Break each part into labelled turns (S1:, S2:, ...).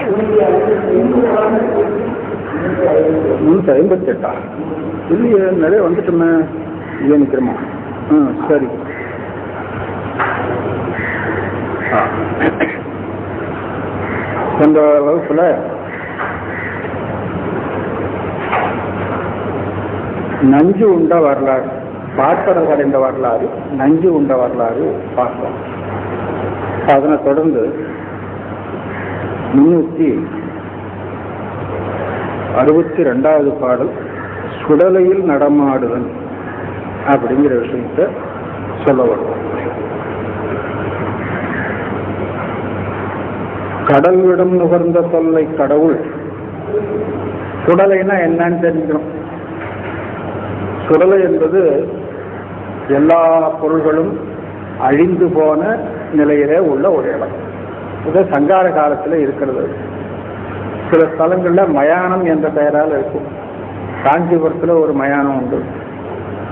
S1: 358 இல்லையே, நிறைய வந்துட்டோமே. இங்கே நிற்கிறோமா? சரி. இந்த வகுப்புல நஞ்சு உண்ட வரலாறு, பாத்திரம் கடைந்த வரலாறு, நஞ்சு உண்ட வரலாறு பார்த்தோம். அதனை தொடர்ந்து 362வது பாடல் சுடலையில் நடமாடுதல் அப்படிங்கிற விஷயத்தை சொல்ல வருவோம். கடல்விடம் நுகர்ந்த தொல்லை கடவுள். சுடலைன்னா என்னன்னு தெரிஞ்சுக்கணும். சுடலை என்பது எல்லா பொருள்களும் அழிந்து போன நிலையிலே உள்ள ஒரு இடம். இது சங்கார காலத்தில் இருக்கிறது. சில ஸ்தலங்களில் மயானம் என்ற பெயரால் இருக்கும். காஞ்சிபுரத்தில் ஒரு மயானம் உண்டு,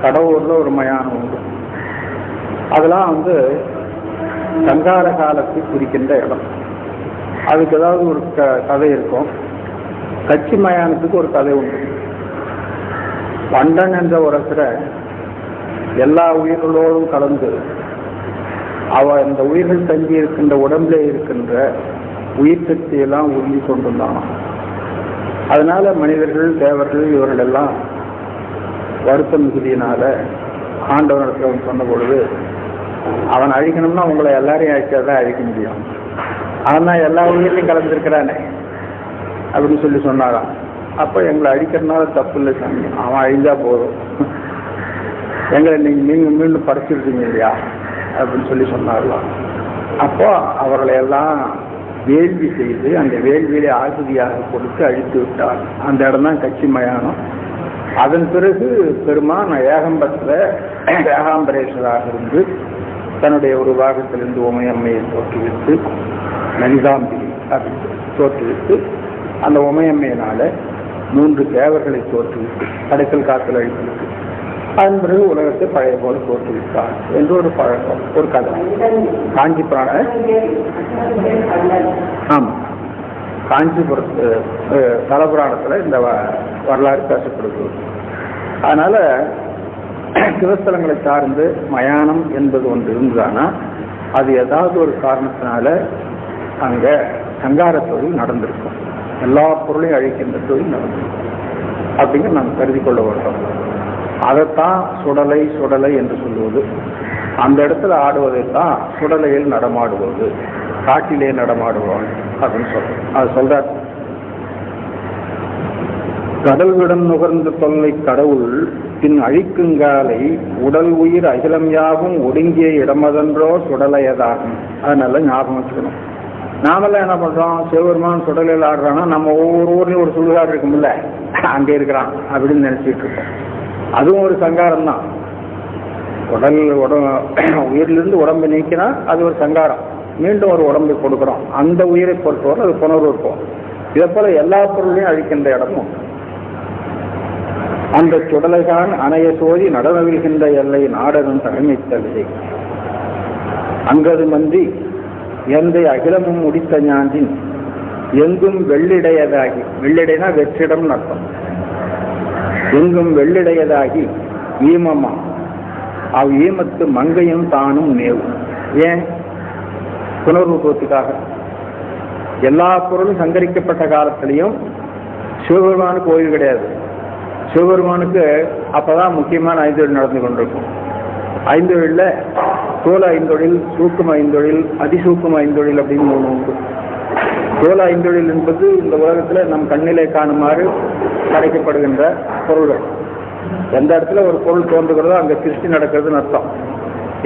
S1: கடவுரில் ஒரு மயானம் உண்டு. அதெல்லாம் சங்கார காலத்தை குறிக்கின்ற இடம். அதுக்கு ஏதாவது ஒரு கதை இருக்கும். கட்சி மயானத்துக்கு ஒரு கதை உண்டு. பண்டன் என்ற ஒரு எல்லா உயிர்களோடும் கலந்து இந்த உயிர்கள் தங்கி இருக்கின்ற உடம்புல இருக்கின்ற உயிர் சக்தியெல்லாம் உறுதி கொண்டிருந்தான். அதனால மனிதர்கள், தேவர்கள் இவர்கள் எல்லாம் வருத்த மிகுதியினால ஆண்டவனிடத்தில் சொன்ன பொழுது, அவன் அழிக்கணும்னா உங்களை எல்லாரையும் அழிச்சாதான் அழிக்க முடியும், அவன் தான் எல்லா உயிரிலையும் கலந்துருக்கிறானே அப்படின்னு சொல்லி சொன்னாராம். அப்போ எங்களை அழிக்கிறதுனால தப்பு இல்லை சாமி, அவன் அழிஞ்சா போதும், எங்களை நீங்கள் மீண்டும் படைச்சிருக்கீங்க இல்லையா அப்படின்னு சொல்லி சொன்னார்களாம். அப்போ அவர்களை எல்லாம் வேள்வி செய்து அந்த வேள்வியிலே ஆகுதியாக கொடுத்து அழித்து விட்டார். அந்த இடம் தான் கட்சி மயானம். அதன் பிறகு பெருமான் ஏகாம்பரேஸ்வராக இருந்து தன்னுடைய ஒரு பாகத்திலிருந்து உமையம்மையை தோற்றுவித்து, நனிதாம்பிகை அப்படின்னு தோற்றுவித்து, அந்த உமையம்மையினால 3 தேவர்களை தோற்றுவித்து கடைக்கல் காத்தல் அழித்து, அதன் பிறகு உலகத்தை பழைய போல தோற்றுவித்தார் என்று ஒரு பழக்கம், ஒரு கதை. காஞ்சிபுரம், ஆமாம், காஞ்சிபுரத்து தலபுராணத்தில் இந்த வரலாறு பேசப்படுகிறது. அதனால சிவஸ்தலங்களை சார்ந்து மயானம் என்பது ஒன்று இருந்ததுன்னா அது ஏதாவது ஒரு காரணத்தினால அங்கே சங்கார தொழில் நடந்திருக்கும். எல்லா பொருளையும் அழிக்கின்ற தொழில் நடந்திருக்கும் அப்படிங்கிற நாம் கருதி கொள்ள வேண்டும். அதைத்தான் சுடலை சுடலை என்று சொல்லுவது. அந்த இடத்துல ஆடுவதைத்தான் சுடலையில் நடமாடுவது, காட்டிலே நடமாடுவான் அப்படின்னு சொல்றோம். அது சொல்றார். கடல்விடம் நுகர்ந்த தொல்லை கடவுள் பின் அழிக்குங்காலை உடல் உயிர் அகிலம் யாவும் ஒடுங்கிய இடமதன்றோ சுடலையதாகும். அது நல்லா ஞாபகம் வச்சுக்கணும். நாமெல்லாம் என்ன பண்றோம், சிவபெருமான் சுடலையில் ஆடுறான்னா நம்ம ஒவ்வொரு ஊர்லயும் ஒரு சுடுகாடு இருக்கும்ல, அங்கே இருக்கிறான் அப்படின்னு நினைச்சிட்டு இருக்கோம். அதுவும் ஒரு சங்காரம் தான். உயிரிலிருந்து உடம்பை நீக்கினா அது ஒரு சங்காரம். மீண்டும் ஒரு உடம்பை கொடுக்குறோம். அந்த உயிரை பொறுத்தவரை அது புணர்வு இருக்கும். இதே போல எல்லா பொருளையும் அழிக்கின்ற இடமும் அந்த சுடலைகான் அணைய சோதி நடனவிழ்கின்ற எல்லை நாடகம் தலைமைத்தலை அங்கது மந்தி எந்தை அகிலமும் முடித்த ஞான்றின் எங்கும் வெள்ளிடையதாகி, வெள்ளிடைனா வெற்றிடம் அர்த்தம், எங்கும் வெள்ளிடையதாகி ஈமமா அவ் ஈமத்து மங்கையும் தானும் நேவும். ஏன்? புனர்வுபத்துக்காக. எல்லா பொருளும் சங்கரிக்கப்பட்ட காலத்திலையும் சிவபெருமானுக்கு ஓய்வு கிடையாது. சிவபெருமானுக்கு அப்பதான் முக்கியமான 5 தொழில் நடந்து கொண்டிருக்கும். 5 தொழிலில் தோல 5 தொழில், சூக்கும 5 தொழில், அதிசூக்கும 5 தொழில் அப்படின்னு 3 உண்டு. தோல 5 தொழில் என்பது இந்த உலகத்தில் நம் கண்ணிலே காணுமாறு படைக்கப்படுகின்ற பொருள்கள். எந்த இடத்துல ஒரு பொருள் தோன்றுகிறதோ அங்கே சிருஷ்டி நடக்கிறதுன்னு அர்த்தம்.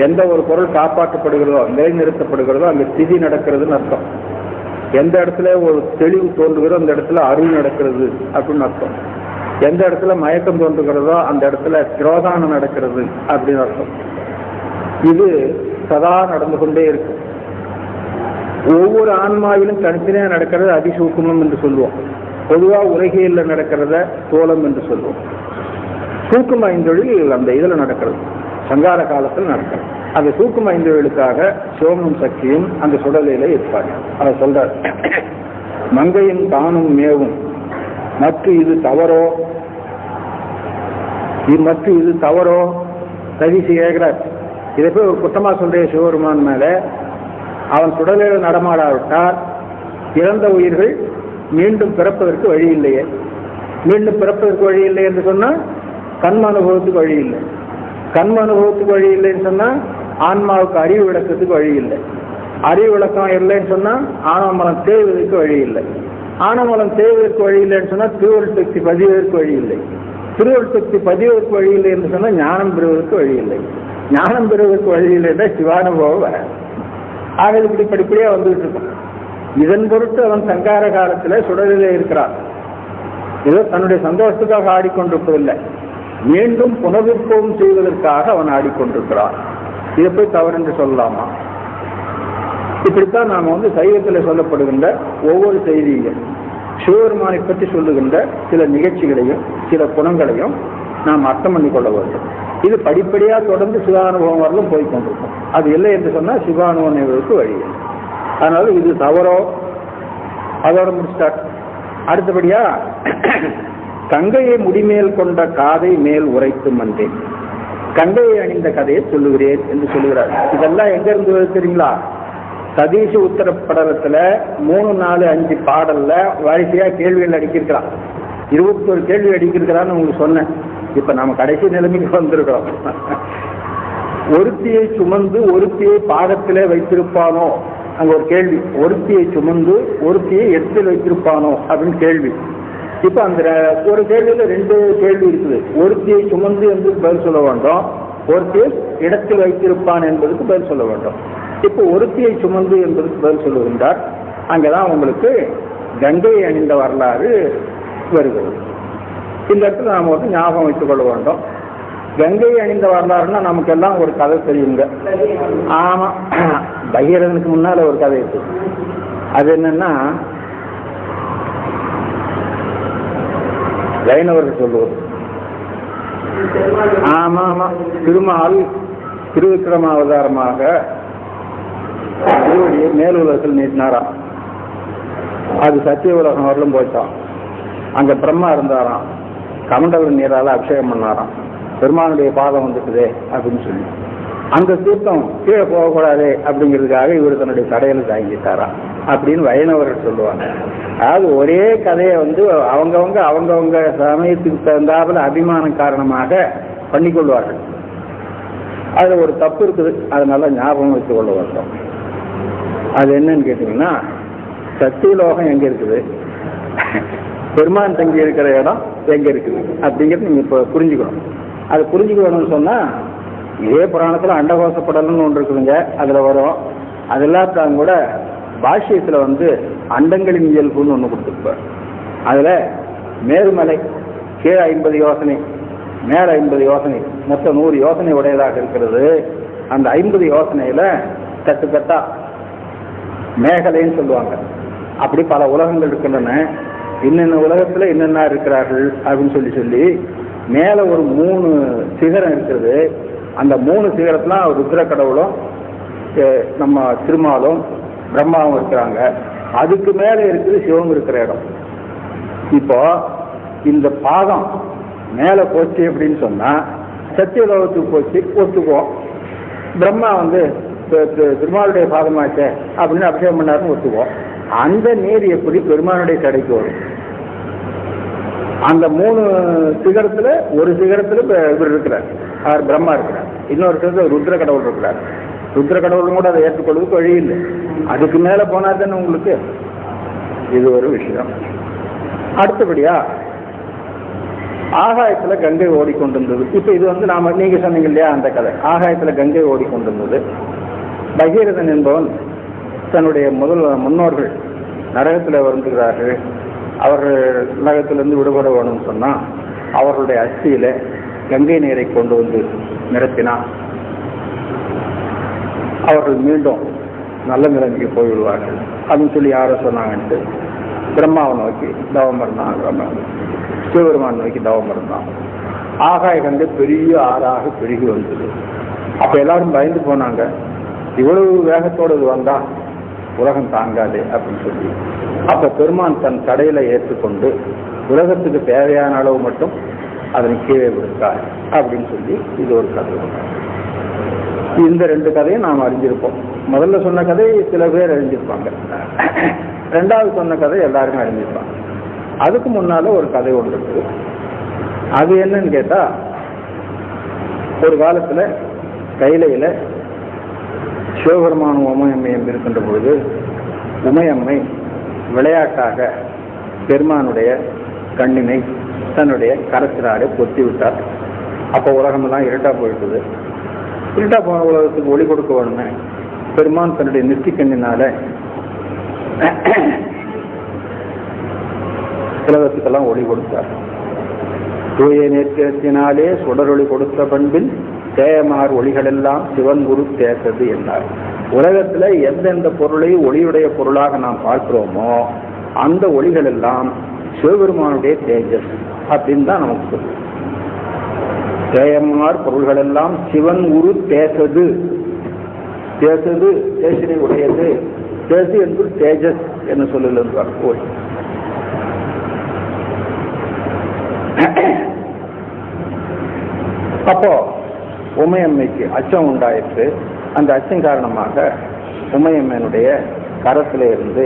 S1: எந்த ஒரு பொருள் காப்பாற்றப்படுகிறதோ, நிலைநிறுத்தப்படுகிறதோ அங்கே ஸ்திதி நடக்கிறதுன்னு அர்த்தம். எந்த இடத்துல ஒரு தெளிவு தோன்றுகிறதோ அந்த இடத்துல அருள் நடக்கிறது அப்படின்னு அர்த்தம். எந்த இடத்துல மயக்கம் தோன்றுகிறதோ அந்த இடத்துல திரோதானம் நடக்கிறது அப்படின்னு அர்த்தம். இது சதா நடந்து கொண்டே இருக்கு. ஒவ்வொரு ஆன்மாவிலும் தனித்தனியாக நடக்கிறது அதிசூக்குமம் என்று சொல்லுவோம். பொதுவாக உலகியலில் நடக்கிறத தோலம் என்று சொல்லுவோம். சூக்கும 5 தொழில் அந்த இதில் நடக்கிறது, சங்கார காலத்தில் நடக்கிறது. அந்த சூக்கும 5 தொழிலுக்காக சிவமும் சக்தியும் அந்த சுடலையில இருப்பாங்க. அதை சொல்றார். மங்கையும் தானும் மேவும் மற்ற இது தவறோ ரவிசி கேட்கிறார். இதை போய் ஒரு குற்றமா சொல்ற சிவபெருமான் மேல. அவன் சுடலில் நடமாடாவிட்டால் இறந்த உயிர்கள் மீண்டும் பிறப்பதற்கு வழி இல்லையே. மீண்டும் பிறப்பதற்கு வழி இல்லை என்று சொன்னா கண்ம அனுபவத்துக்கு வழி இல்லை. கண்ம அனுபவத்துக்கு வழி இல்லைன்னு சொன்னா ஆன்மாவுக்கு அறிவு விளக்கத்துக்கு வழி இல்லை. அறிவு விளக்கம் இல்லைன்னு சொன்னா ஆணவமலம் தேய்வதற்கு வழி இல்லை. ஆணவமலம் தேய்வதற்கு வழி இல்லைன்னு சொன்னா திருவருள் சக்தி பதிவதற்கு வழி இல்லை. திருவருள் சக்தி பதிவதற்கு வழி இல்லை என்று சொன்னா ஞானம் பெறுவதற்கு வழி இல்லை. ஞானம் பெறுவதற்கு வழி இல்லைன்னா சிவானுபவம் வர. ஆக இப்படி படிப்படியா வந்துகிட்டு இருக்கும். இதன் பொருட்டு அவன் சங்கார காலத்துல சுடலிலே இருக்கிறான். ஏதோ தன்னுடைய சந்தோஷத்துக்காக ஆடிக்கொண்டிருப்பதில்லை, மீண்டும் புனர்விற்பம் செய்வதற்காக அவன் ஆடிக்கொண்டிருக்கிறான். இதை போய் தவறு என்று சொல்லலாமா? இப்படித்தான் நாம சைவத்தில் சொல்லப்படுகின்ற ஒவ்வொரு செய்தியும் சிவபெருமானை பற்றி சொல்லுகின்ற சில நிகழ்ச்சிகளையும் சில குணங்களையும் நாம் அர்த்தம் பண்ணி கொள்ள வேண்டும். இது படிப்படியா தொடர்ந்து சிவானுபவம் வரலும் போய்கொண்டிருக்கும். அது இல்லை என்று சொன்னால் சிவானுபவம் வழி. அதனால இது தவறோ அதோட முடிச்சிட்டார். அடுத்தபடியா கங்கையை முடிமேல் கொண்ட காதை மேல் உரைத்து மன்றேன், கங்கையை அணிந்த கதையை சொல்லுகிறேன் என்று சொல்லுகிறார். இதெல்லாம் எங்க இருந்து தெரியுங்களா? சதீஷ உத்தரப்படலத்துல 3, 4, 5 பாடல்ல வரிசையா கேள்விகள் அடிக்கிருக்கிறான். 21 கேள்வி அடிக்கிருக்கிறான்னு உங்களுக்கு சொன்னேன். இப்ப நம்ம கடைசி நிலைமைக்கு வந்திருக்கிறோம். ஒருத்தியை சுமந்து ஒருத்தியை பாதத்திலே வைத்திருப்பானோ, அங்க ஒரு கேள்வி. ஒருத்தியை சுமந்து ஒருத்தியை இடத்தில் வைத்திருப்பானோ அப்படின்னு கேள்வி. இப்ப அந்த ஒரு கேள்வியில 2 கேள்வி இருக்குது. ஒருத்தியை சுமந்து என்பதுக்கு பதில் சொல்ல வேண்டும், ஒருத்தியை இடத்தில் வைத்திருப்பான் என்பதுக்கு பதில் சொல்ல வேண்டும். இப்போ ஒருத்தியை சுமந்து என்பதற்கு பதில் சொல்லுகின்றார். அங்கதான் உங்களுக்கு கங்கையை அணிந்த வரலாறு வருகிறது. இந்த இடத்துல நாம ஞாபகம் வைத்துக் கொள்ள வேண்டும். கங்கையை அணிந்த வரலாறுன்னா நமக்கு எல்லாம் ஒரு கதை தெரியுங்க. ஆமா, பகீரதனுக்கு முன்னால ஒரு கதை இருக்கு. அது என்னன்னா வைணவர்கள் சொல்லுவது. ஆமா ஆமா, திருமால் திருவிக்கிரம அவதாரமாக திருவடியை மேலுலகத்தில் நீட்டினாராம். அது சத்திய உலகம் வரலும் போயிட்டான். அங்க பிரம்மா இருந்தாராம், கமண்டல நீரால அபிஷேகம் பண்ணாராம். பெருமானுடைய பாதம் வந்துக்குதே அப்படின்னு சொல்லி அந்த தீர்த்தம் கீழே போகக்கூடாது அப்படிங்கிறதுக்காக இவர் தன்னுடைய தடையில தாங்கிட்டாராம் அப்படின்னு வைணவர்கள் சொல்லுவாங்க. அதாவது ஒரே கதையை அவங்கவங்க சமயத்துக்கு தகுந்தாப்புல அபிமானம் காரணமாக பண்ணிக்கொள்வார்கள். அதுல ஒரு தப்பு இருக்குது, அதனால ஞாபகம் வைத்துக் கொள்ள வேண்டும். அது என்னன்னு கேட்டீங்கன்னா, சத்தியலோகம் எங்க இருக்குது, பெருமான் தங்கி இருக்கிற இடம் எங்க இருக்குது அப்படிங்கிறது நீங்க இப்ப புரிஞ்சுக்கணும். அது புரிஞ்சுக்கணும்னு சொன்னா இதே புராணத்துல அண்டகோசப்படல்னு ஒன்று இருக்குதுங்க, அதுல வரும். அதெல்லாம் கூட பாஷ்யத்துல அண்டங்களின் இயல்புன்னு ஒண்ணு கொடுத்துருப்பார். அதுல மேருமலை கீழே 50 யோசனை, மேல 50 யோசனை, மொத்தம் 100 யோசனை உடையதாக இருக்கிறது. அந்த 50 யோசனையில தட்டுக்கட்டா மேகலைன்னு சொல்லுவாங்க. அப்படி பல உலகங்கள் இருக்கின்றன. இன்னென்ன உலகத்துல என்னென்ன இருக்கிறார்கள் அப்படின்னு சொல்லி மேல ஒரு 3 சிகரம் இருக்கிறது. அந்த 3 சிகரத்துல ருத்ர கடவுளும் நம்ம திருமாலும் பிரம்மாவும் இருக்கிறாங்க. அதுக்கு மேல இருக்குது சிவம் இருக்கிற இடம். இப்போ இந்த பாதம் மேல போச்சு அப்படின்னு சொன்னா சத்தியலோகத்துக்கு போச்சு ஒத்துக்குவோம். பிரம்மா பெருமாளுடைய பாதமாச்சே அப்படின்னு அபிஷேகம் பண்ணாருன்னு ஒத்துக்குவோம். அந்த நீர் எப்படி பெருமானுடைய கடைக்கு வரும்? அந்த 3 சிகரத்துல ஒரு சிகரத்துல இவர் இருக்கிறார், அவர் பிரம்மா இருக்கிறார். இன்னொரு சிகரத்துல ருத்ர கடவுள் இருக்கிறார். ருத்ர கடவுளும் கூட அதை ஏற்றுக்கொள்வதற்கு வழி இல்லை. அதுக்கு மேல போனா தானே உங்களுக்கு இது ஒரு விஷயம். அடுத்தபடியா ஆகாயத்துல கங்கை ஓடிக்கொண்டிருந்தது. இப்ப இது நாம நீங்க சொன்னீங்க இல்லையா அந்த கதை. ஆகாயத்துல கங்கை ஓடிக்கொண்டிருந்தது. பகீரதன் என்பவன் தன்னுடைய முன்னோர்கள் நரகத்தில் வருகிறார்கள், அவர்கள் நரகத்திலிருந்து விடுபட வேணும்னு சொன்னா அவர்களுடைய அஸ்தியில கங்கை நீரை கொண்டு நிரப்பினான். அவர்கள் மீண்டும் நல்ல நிலைமைக்கு போய்விடுவார்கள் அப்படின்னு சொல்லி யாரோ சொன்னாங்கன்ட்டு பிரம்மாவை நோக்கி தவம் இருந்தான். சிவபெருமான் நோக்கி தவம் இருந்தான். ஆகாய கங்கை பெரிய ஆறாக பெருகி வந்தது. அப்ப எல்லாரும் பயந்து போனாங்க, இவ்வளவு வேகத்தோடு இது வந்தா உலகம் தாங்காது அப்படின்னு சொல்லி, அப்ப பெருமான் தன் தடையில ஏற்றுக்கொண்டு உலகத்துக்கு தேவையான அளவு மட்டும் அதனை கீழே விடுத்தார் அப்படின்னு சொல்லி இது ஒரு கதை. இந்த ரெண்டு கதையும் நாம் அறிஞ்சிருப்போம். முதல்ல சொன்ன கதை சில பேர் அறிஞ்சிருப்பாங்க, ரெண்டாவது சொன்ன கதை எல்லாருமே அறிஞ்சிருப்பாங்க. அதுக்கு முன்னால ஒரு கதை ஒன்று இருக்கு. அது என்னன்னு கேட்டா, ஒரு காலத்துல கைலையில சிவபெருமான் உமையம்மையும் இருக்கின்ற பொழுது உமையம்மை விளையாட்டாக பெருமானுடைய கண்ணினை தன்னுடைய கரத்தினாலே பொத்தி விட்டார். அப்போ உலகமெல்லாம் இருட்டா போயிட்டது. இருட்டா போன உலகத்துக்கு ஒளி கொடுக்க வேணுமே, பெருமான் தன்னுடைய நெற்றி கண்ணினால உலகத்துக்கெல்லாம் ஒளி கொடுத்தார். தூய நேர்த்தினாலே சுடரொளி கொடுத்த பண்பில் தேயமார் ஒளிகளெல்லாம் சிவன் குரு தேசது என்றார். உலகத்துல எந்தெந்த பொருளை ஒளியுடைய பொருளாக நாம் பார்க்கிறோமோ அந்த ஒளிகள் எல்லாம் சிவபெருமானுடைய தேஜஸ் அப்படின்னு தான் நமக்கு சொல்லும். தேயமார் பொருள்கள் எல்லாம் சிவன் குரு தேசது, தேசது தேசினை உடையது, தேசு என்பது தேஜஸ் என்ன சொல்லுகிறார். அப்போ உமையம்மைக்கு அச்சம் உண்டாயிற்று. அந்த அச்சம் காரணமாக உமையம்மனுடைய கரத்தில இருந்து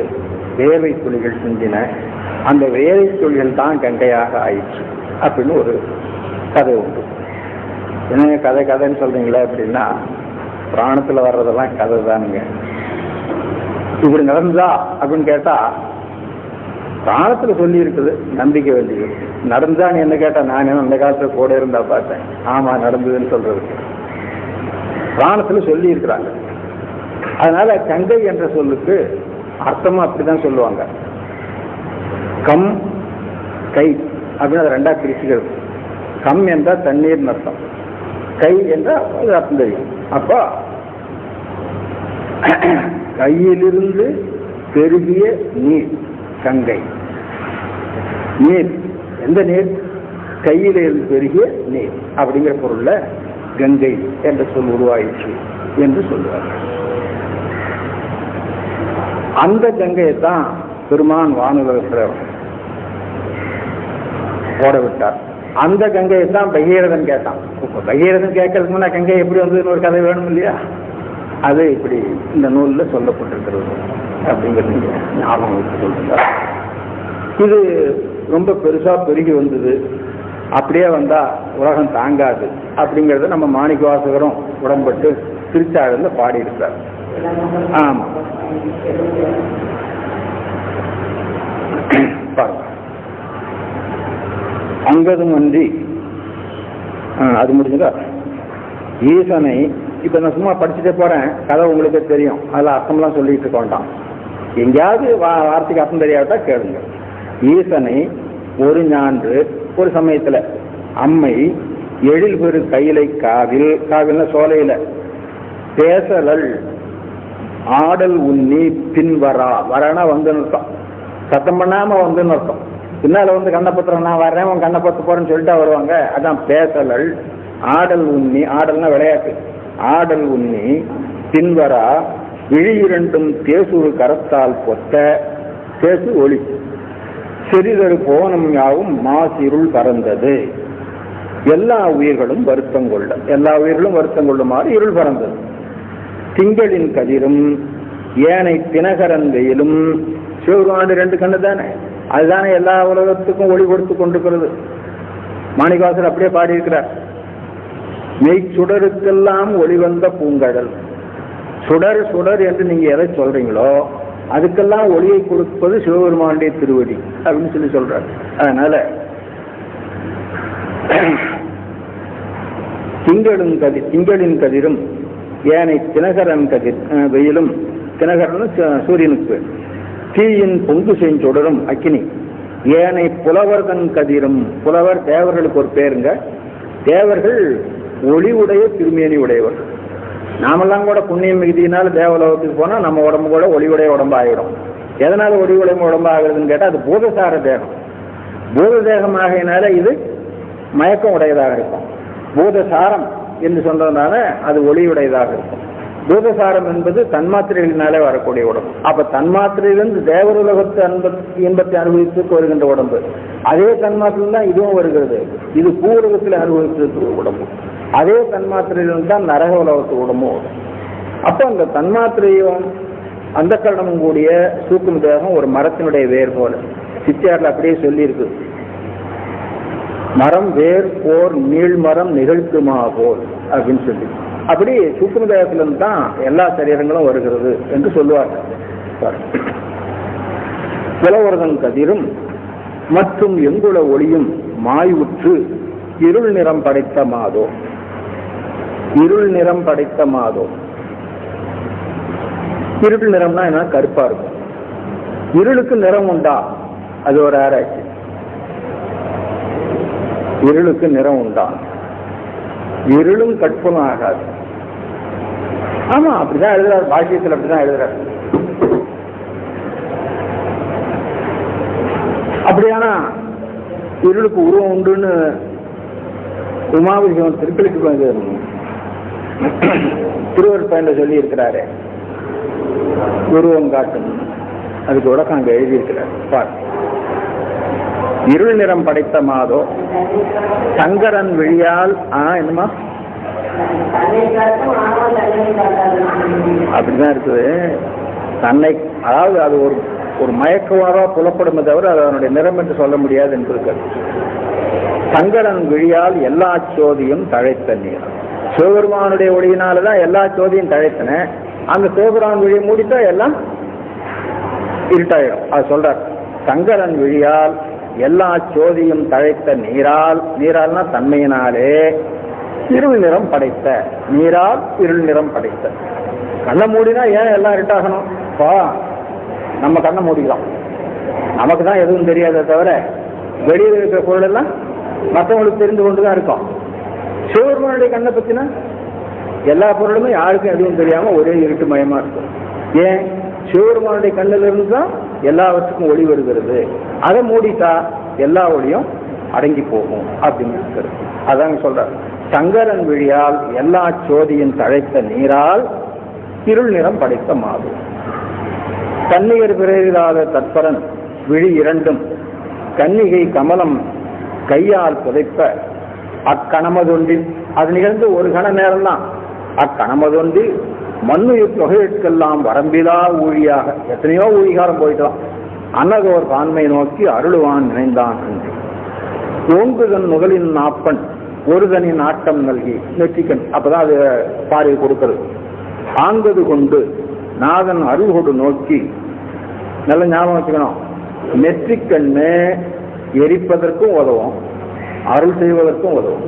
S1: வேர்வை துளிகள் சிந்தின. அந்த வேர்வை துளிகள் தான் கங்கையாக ஆயிற்று அப்படின்னு ஒரு கதை உண்டு. என்ன கதை கதைன்னு சொல்றீங்களே அப்படின்னா, புராணத்துல வர்றதெல்லாம் கதை தானுங்க. இப்படி நடந்ததா அப்படின்னு கேட்டா புராணத்துல சொல்லி இருக்குது, நம்பிக்கை வேண்டியது. நடந்தான்னு என்ன கேட்டா, நான் அந்த காலத்துல கூட இருந்தா பார்த்தேன், ஆமா நடந்ததுன்னு சொல்றதுக்கு புராணத்துல சொல்லி இருக்கிறாங்க. அதனால கங்கை என்ற சொல்லுக்கு அர்த்தமும் அப்படிதான் சொல்லுவாங்க. கம் கை அப்படின்னு அதை ரெண்டா பிரிச்சுக்கிறது. கம் என்றால் தண்ணீர் அர்த்தம், கை என்றால் அது அர்த்தம் தெரியும். அப்போ கையிலிருந்து பெருகிய நீர் கங்கை. நீர் எந்த நீர்? கையில இருந்து பெருகிய நீர் அப்படிங்கிற பொருள்ல கங்கை என்ற சொல் உருவாயிற்று என்று சொல்லுவார்கள். அந்த கங்கையை தான் பெருமான் வானுலகத்தில் ஓட விட்டார். அந்த கங்கையை தான் பகீரதன் கேட்டான். பகீரதன் கேட்கறதுக்கு முன்னா கங்கை எப்படி வந்ததுன்னு ஒரு கதை வேணும் இல்லையா? அது இப்படி இந்த நூலில் சொல்லப்பட்டிருக்கிறது அப்படிங்கிறது ஞாபகம் வச்சு சொல்றார். இது ரொம்ப பெருசா பெருகி வந்தது, அப்படியே வந்தா உலகம் தாங்காது அப்படிங்கறத நம்ம மாணிக்க வாசகரும் உடன்பட்டு திருச்சாழல பாடி இருக்கார். ஆமா, அங்கதும் அன்றி அது முடிஞ்சதா? ஈசனை இப்ப நான் சும்மா படிச்சுட்டே போறேன், கதை உங்களுக்கு தெரியும், அதுல அர்த்தம்லாம் சொல்லிட்டு இருக்கோண்டாம். எங்கேயாவது வார்த்தைக்கு அர்த்தம் தெரியாதா கேளுங்க. ஈசனை ஒரு ஞான்று ஒரு சமயத்துல அம்மை எழில் பெரு கையிலை காவில், காவில்னா சோலையில பேசலல் ஆடல் உண்ணி பின்வரா, வரனா வந்து நிறுத்தம், சத்தம் பண்ணாம வந்து நிறுத்தம். பின்னால வந்து கண்ணப்பத்திரம் நான் வர்றேன் உன் கண்ணப்பத்து போறேன்னு சொல்லிட்டா வருவாங்க. அதான் பேசலல் ஆடல் உண்ணி, ஆடல்னா விளையாட்டு, ஆடல் உண்ணி பின்வரா விழி இரண்டும் தேசூறு கரத்தால் பொத்த, தேசு ஒளி செறிதரு போனம் யாவும் மாசிருள் பறந்தது. எல்லா உயிர்களும் வருத்தம் கொள்ள, எல்லா உயிர்களும் வருத்தம் கொள்ளுமாறு இருள் பறந்தது. திங்களின் கதிரும் ஏனை தினகரன் வெயிலும், சிவபெருமானுடைய ரெண்டு கண்ணு தானே, அதுதானே எல்லா உலகத்துக்கும் ஒளி கொடுத்து கொண்டிருக்கிறது. மாணிக்கவாசர் அப்படியே பாடியிருக்கிறார். மெய் சுடருக்கெல்லாம் ஒளி வந்த பூங்கடல். சுடர் சுடர் என்று நீங்க எதை சொல்றீங்களோ அதுக்கெல்லாம் ஒளியை கொடுப்பது சிவபெருமானுடைய திருவடி அப்படின்னு சொல்லி சொல்றாரு. அதனால திங்களின் கதிரும் ஏனை தினகரன் கதிர் வெயிலும், தினகரன் சூரியனுக்கு, தீயின் பொங்கு செஞ்சொடரும் அக்கினி, ஏனை புலவர்தன் கதிரும், புலவர் தேவர்களுக்கு ஒரு பேருங்க, தேவர்கள் ஒளி உடைய திருமேனி உடையவர்கள். நாமெல்லாம் கூட புண்ணியம் மிகுதியினால தேவலோகத்துக்கு போனா நம்ம உடம்பு கூட ஒளிவுடைய உடம்பு ஆகிடும். எதனால ஒளிவுடைய உடம்பு ஆகுதுன்னு கேட்டா, அது பூதசார தேகம். பூத தேகமாகினால இது மயக்கம் உடையதாக இருக்கும். பூதசாரம் என்று சொல்றதுனால அது ஒளியுடையதாக இருக்கும். பூதசாரம் என்பது தன்மாத்திரைகளினாலே வரக்கூடிய உடம்பு. அப்ப தன்மாத்திரையிலிருந்து தேவருலகத்தை இன்பத்தை அனுபவித்து வருகின்ற உடம்பு. அதே தன்மாத்திரையில் தான் இதுவும் வருகிறது. இது பூவுலகத்தில் அனுபவித்து உடம்பு. அதே தன்மாத்திரையிலிருந்து தான் நரக உலகத்து உடம்பும் வரும். அப்போ அந்த தன்மாத்திரையும் அந்த கரணமும் கூடிய சூக்கும தேகம் ஒரு மரத்தினுடைய வேர் போல. சித்தியாரில் அப்படியே சொல்லி இருக்கு, மரம் வேர் போர் நீள்மரம் நிகழ்த்துமா போல் அப்படின்னு சொல்லி. அப்படி சூக்கும தேகத்திலிருந்து தான் எல்லா சரீரங்களும் வருகிறது என்று சொல்லுவார்கள். புலவர்தன் கதிரும் மற்றும் எங்குள ஒளியும் மாயுற்று இருள் நிறம் படைத்த மாதோ. இருள் நிறம் படைத்த மாதோ. இருள் நிறம்னா என்ன? கருப்பா இருக்கும். இருளுக்கு நிறம் உண்டா? அது ஒரு ஆராய்ச்சி. இருளுக்கு நிறம் உண்டா? இருளும் கற்பனும் ஆகாது. ஆமா, அப்படிதான் எழுதுறாரு பாஷ்யத்தில், அப்படிதான் எழுதுறாரு. அப்படியானா இருளுக்கு உருவம் உண்டுன்னு உமாவிஷம் திருப்பலிக்கு திருவருட்பயன்ல சொல்லி இருக்கிறாரு. உருவம் காட்டும், அதுக்கு உடக்கம் அங்க எழுதியிருக்கிறார். பார், இருள் நிறம் படைத்த மாதோ சங்கரன் விழியால் என்னமா அப்படிதான் இருக்குது. தன்னை, அதாவது அது ஒரு மயக்க உணர்வா புலப்படுமே தவிர அது அதனுடைய நிறம் என்று சொல்ல முடியாது என்று. சங்கரன் விழியால் எல்லா சோதியும் தழைத்த நீர். சிவபெருமானுடைய ஒளியினாலதான் எல்லா சோதியும் தழைத்தன. அந்த சிவபெருமான் விழியை மூடித்தா எல்லாம் இருட்டாயிடும். அது சொல்றார், சங்கரன் விழியால் எல்லா சோதியும் தழைத்த நீரால். நீரால்னா தன்மையினாலே இருள் நிறம் படைத்த. நீரால் இருள் நிறம் படைத்த. கண்ணை மூடினா ஏன் எல்லாம் இருட்டாகணும்? நம்ம கண்ணை மூடிக்கலாம், நமக்கு தான் எதுவும் தெரியாத தவிர வெளியில் இருக்கிற பொருள் எல்லாம் மற்றவங்களுக்கு தெரிந்து கொண்டுதான் இருக்கும். சிவபெருமானுடைய கண்ணை பத்தினா எல்லா பொருளுமே யாருக்கும் எதுவும் தெரியாம ஒரே இருட்டு மயமா இருக்கும். ஏன்? சிவபெருமானுடைய கண்ணில் இருந்து தான் எல்லாவற்றுக்கும் ஒளி வருகிறது. அதை மூடிட்டா எல்லா ஒளியும் அடங்கி போகும் அப்படின்னு இருக்கிறது. அதாங்க சொல்ற, சங்கரன் விழியால் எல்லா சோதியின் தழைத்த நீரால் இருள் நிறம் படைத்த மாது. கன்னிகர் பிறராத தற்பரன் விழி இரண்டும் கன்னிகை கமலம் கையால் புதைப்ப அக்கணமதொன்றில். அது நிகழ்ந்து ஒரு கண நேரம் தான். அக்கணமதொன்றி மண்ணுயிர் தொகையெல்லாம் வரம்பிலா ஊழியாக எத்தனையோ ஊழிகாரம் போயிட்டான். அன்னதோர் பான்மை நோக்கி அருளுவான் நினைந்தான் என்று ஓங்குதன் முதலின் நாப்பன் ஒருதனின் ஆட்டம் நல்கி நெற்றிக்கண். அப்பதான் அது பார்வை கொடுக்கிறது. ஆங்கது கொண்டு நாதன் அருள்கொடு நோக்கி. நல்ல ஞாபகம் வச்சுக்கணும், நெற்றிக்கண்ணு எரிப்பதற்கும் உதவும், அருள் செய்வதற்கும் உதவும்.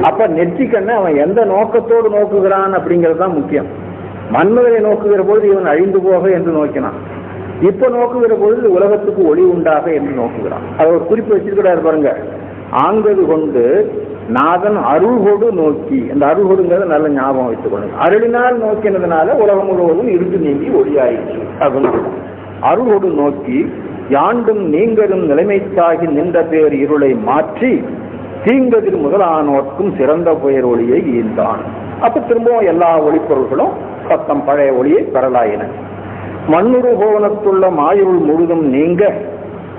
S1: அப்ப நெற்றிக்கண்ணை அவன் எந்த நோக்கத்தோடு நோக்குகிறான் அப்படிங்கிறது தான் முக்கியம். மன்மதனை நோக்குகிற பொழுது இவன் அழிந்து போக என்று நோக்கினான். இப்ப நோக்குகிற பொழுது உலகத்துக்கு ஒளி உண்டாக என்று நோக்குகிறான். அதை ஒரு குறிப்பு வச்சிருக்கிறார் பாருங்க. ஆங்கது கொண்டு நாதன் அருள்கொடு நோக்கி. அந்த அருள்கொடுங்கிறத நல்ல ஞாபகம் வைத்துக் கொள்ளுங்க. அருளினால் நோக்கினதுனால உலகம் முழுவதும் இருட்டு நீங்கி ஒளியாயிற்று அப்படின்னு. அருள்கொடு நோக்கி யாண்டும் நீங்களும் நிலைமைத்தாகி நின்ற பேர் இருளை மாற்றி தீங்கதில் முதலானோர்க்கும் சிறந்த பெயர் ஒளியை ஈந்தான். அப்ப திரும்பவும் எல்லா ஒளிப்பொருள்களும் சத்தம் பழைய ஒளியை பெறலாயின. மண்ணுரு கோவனத்துள்ள மாயுள் முழுதும் நீங்க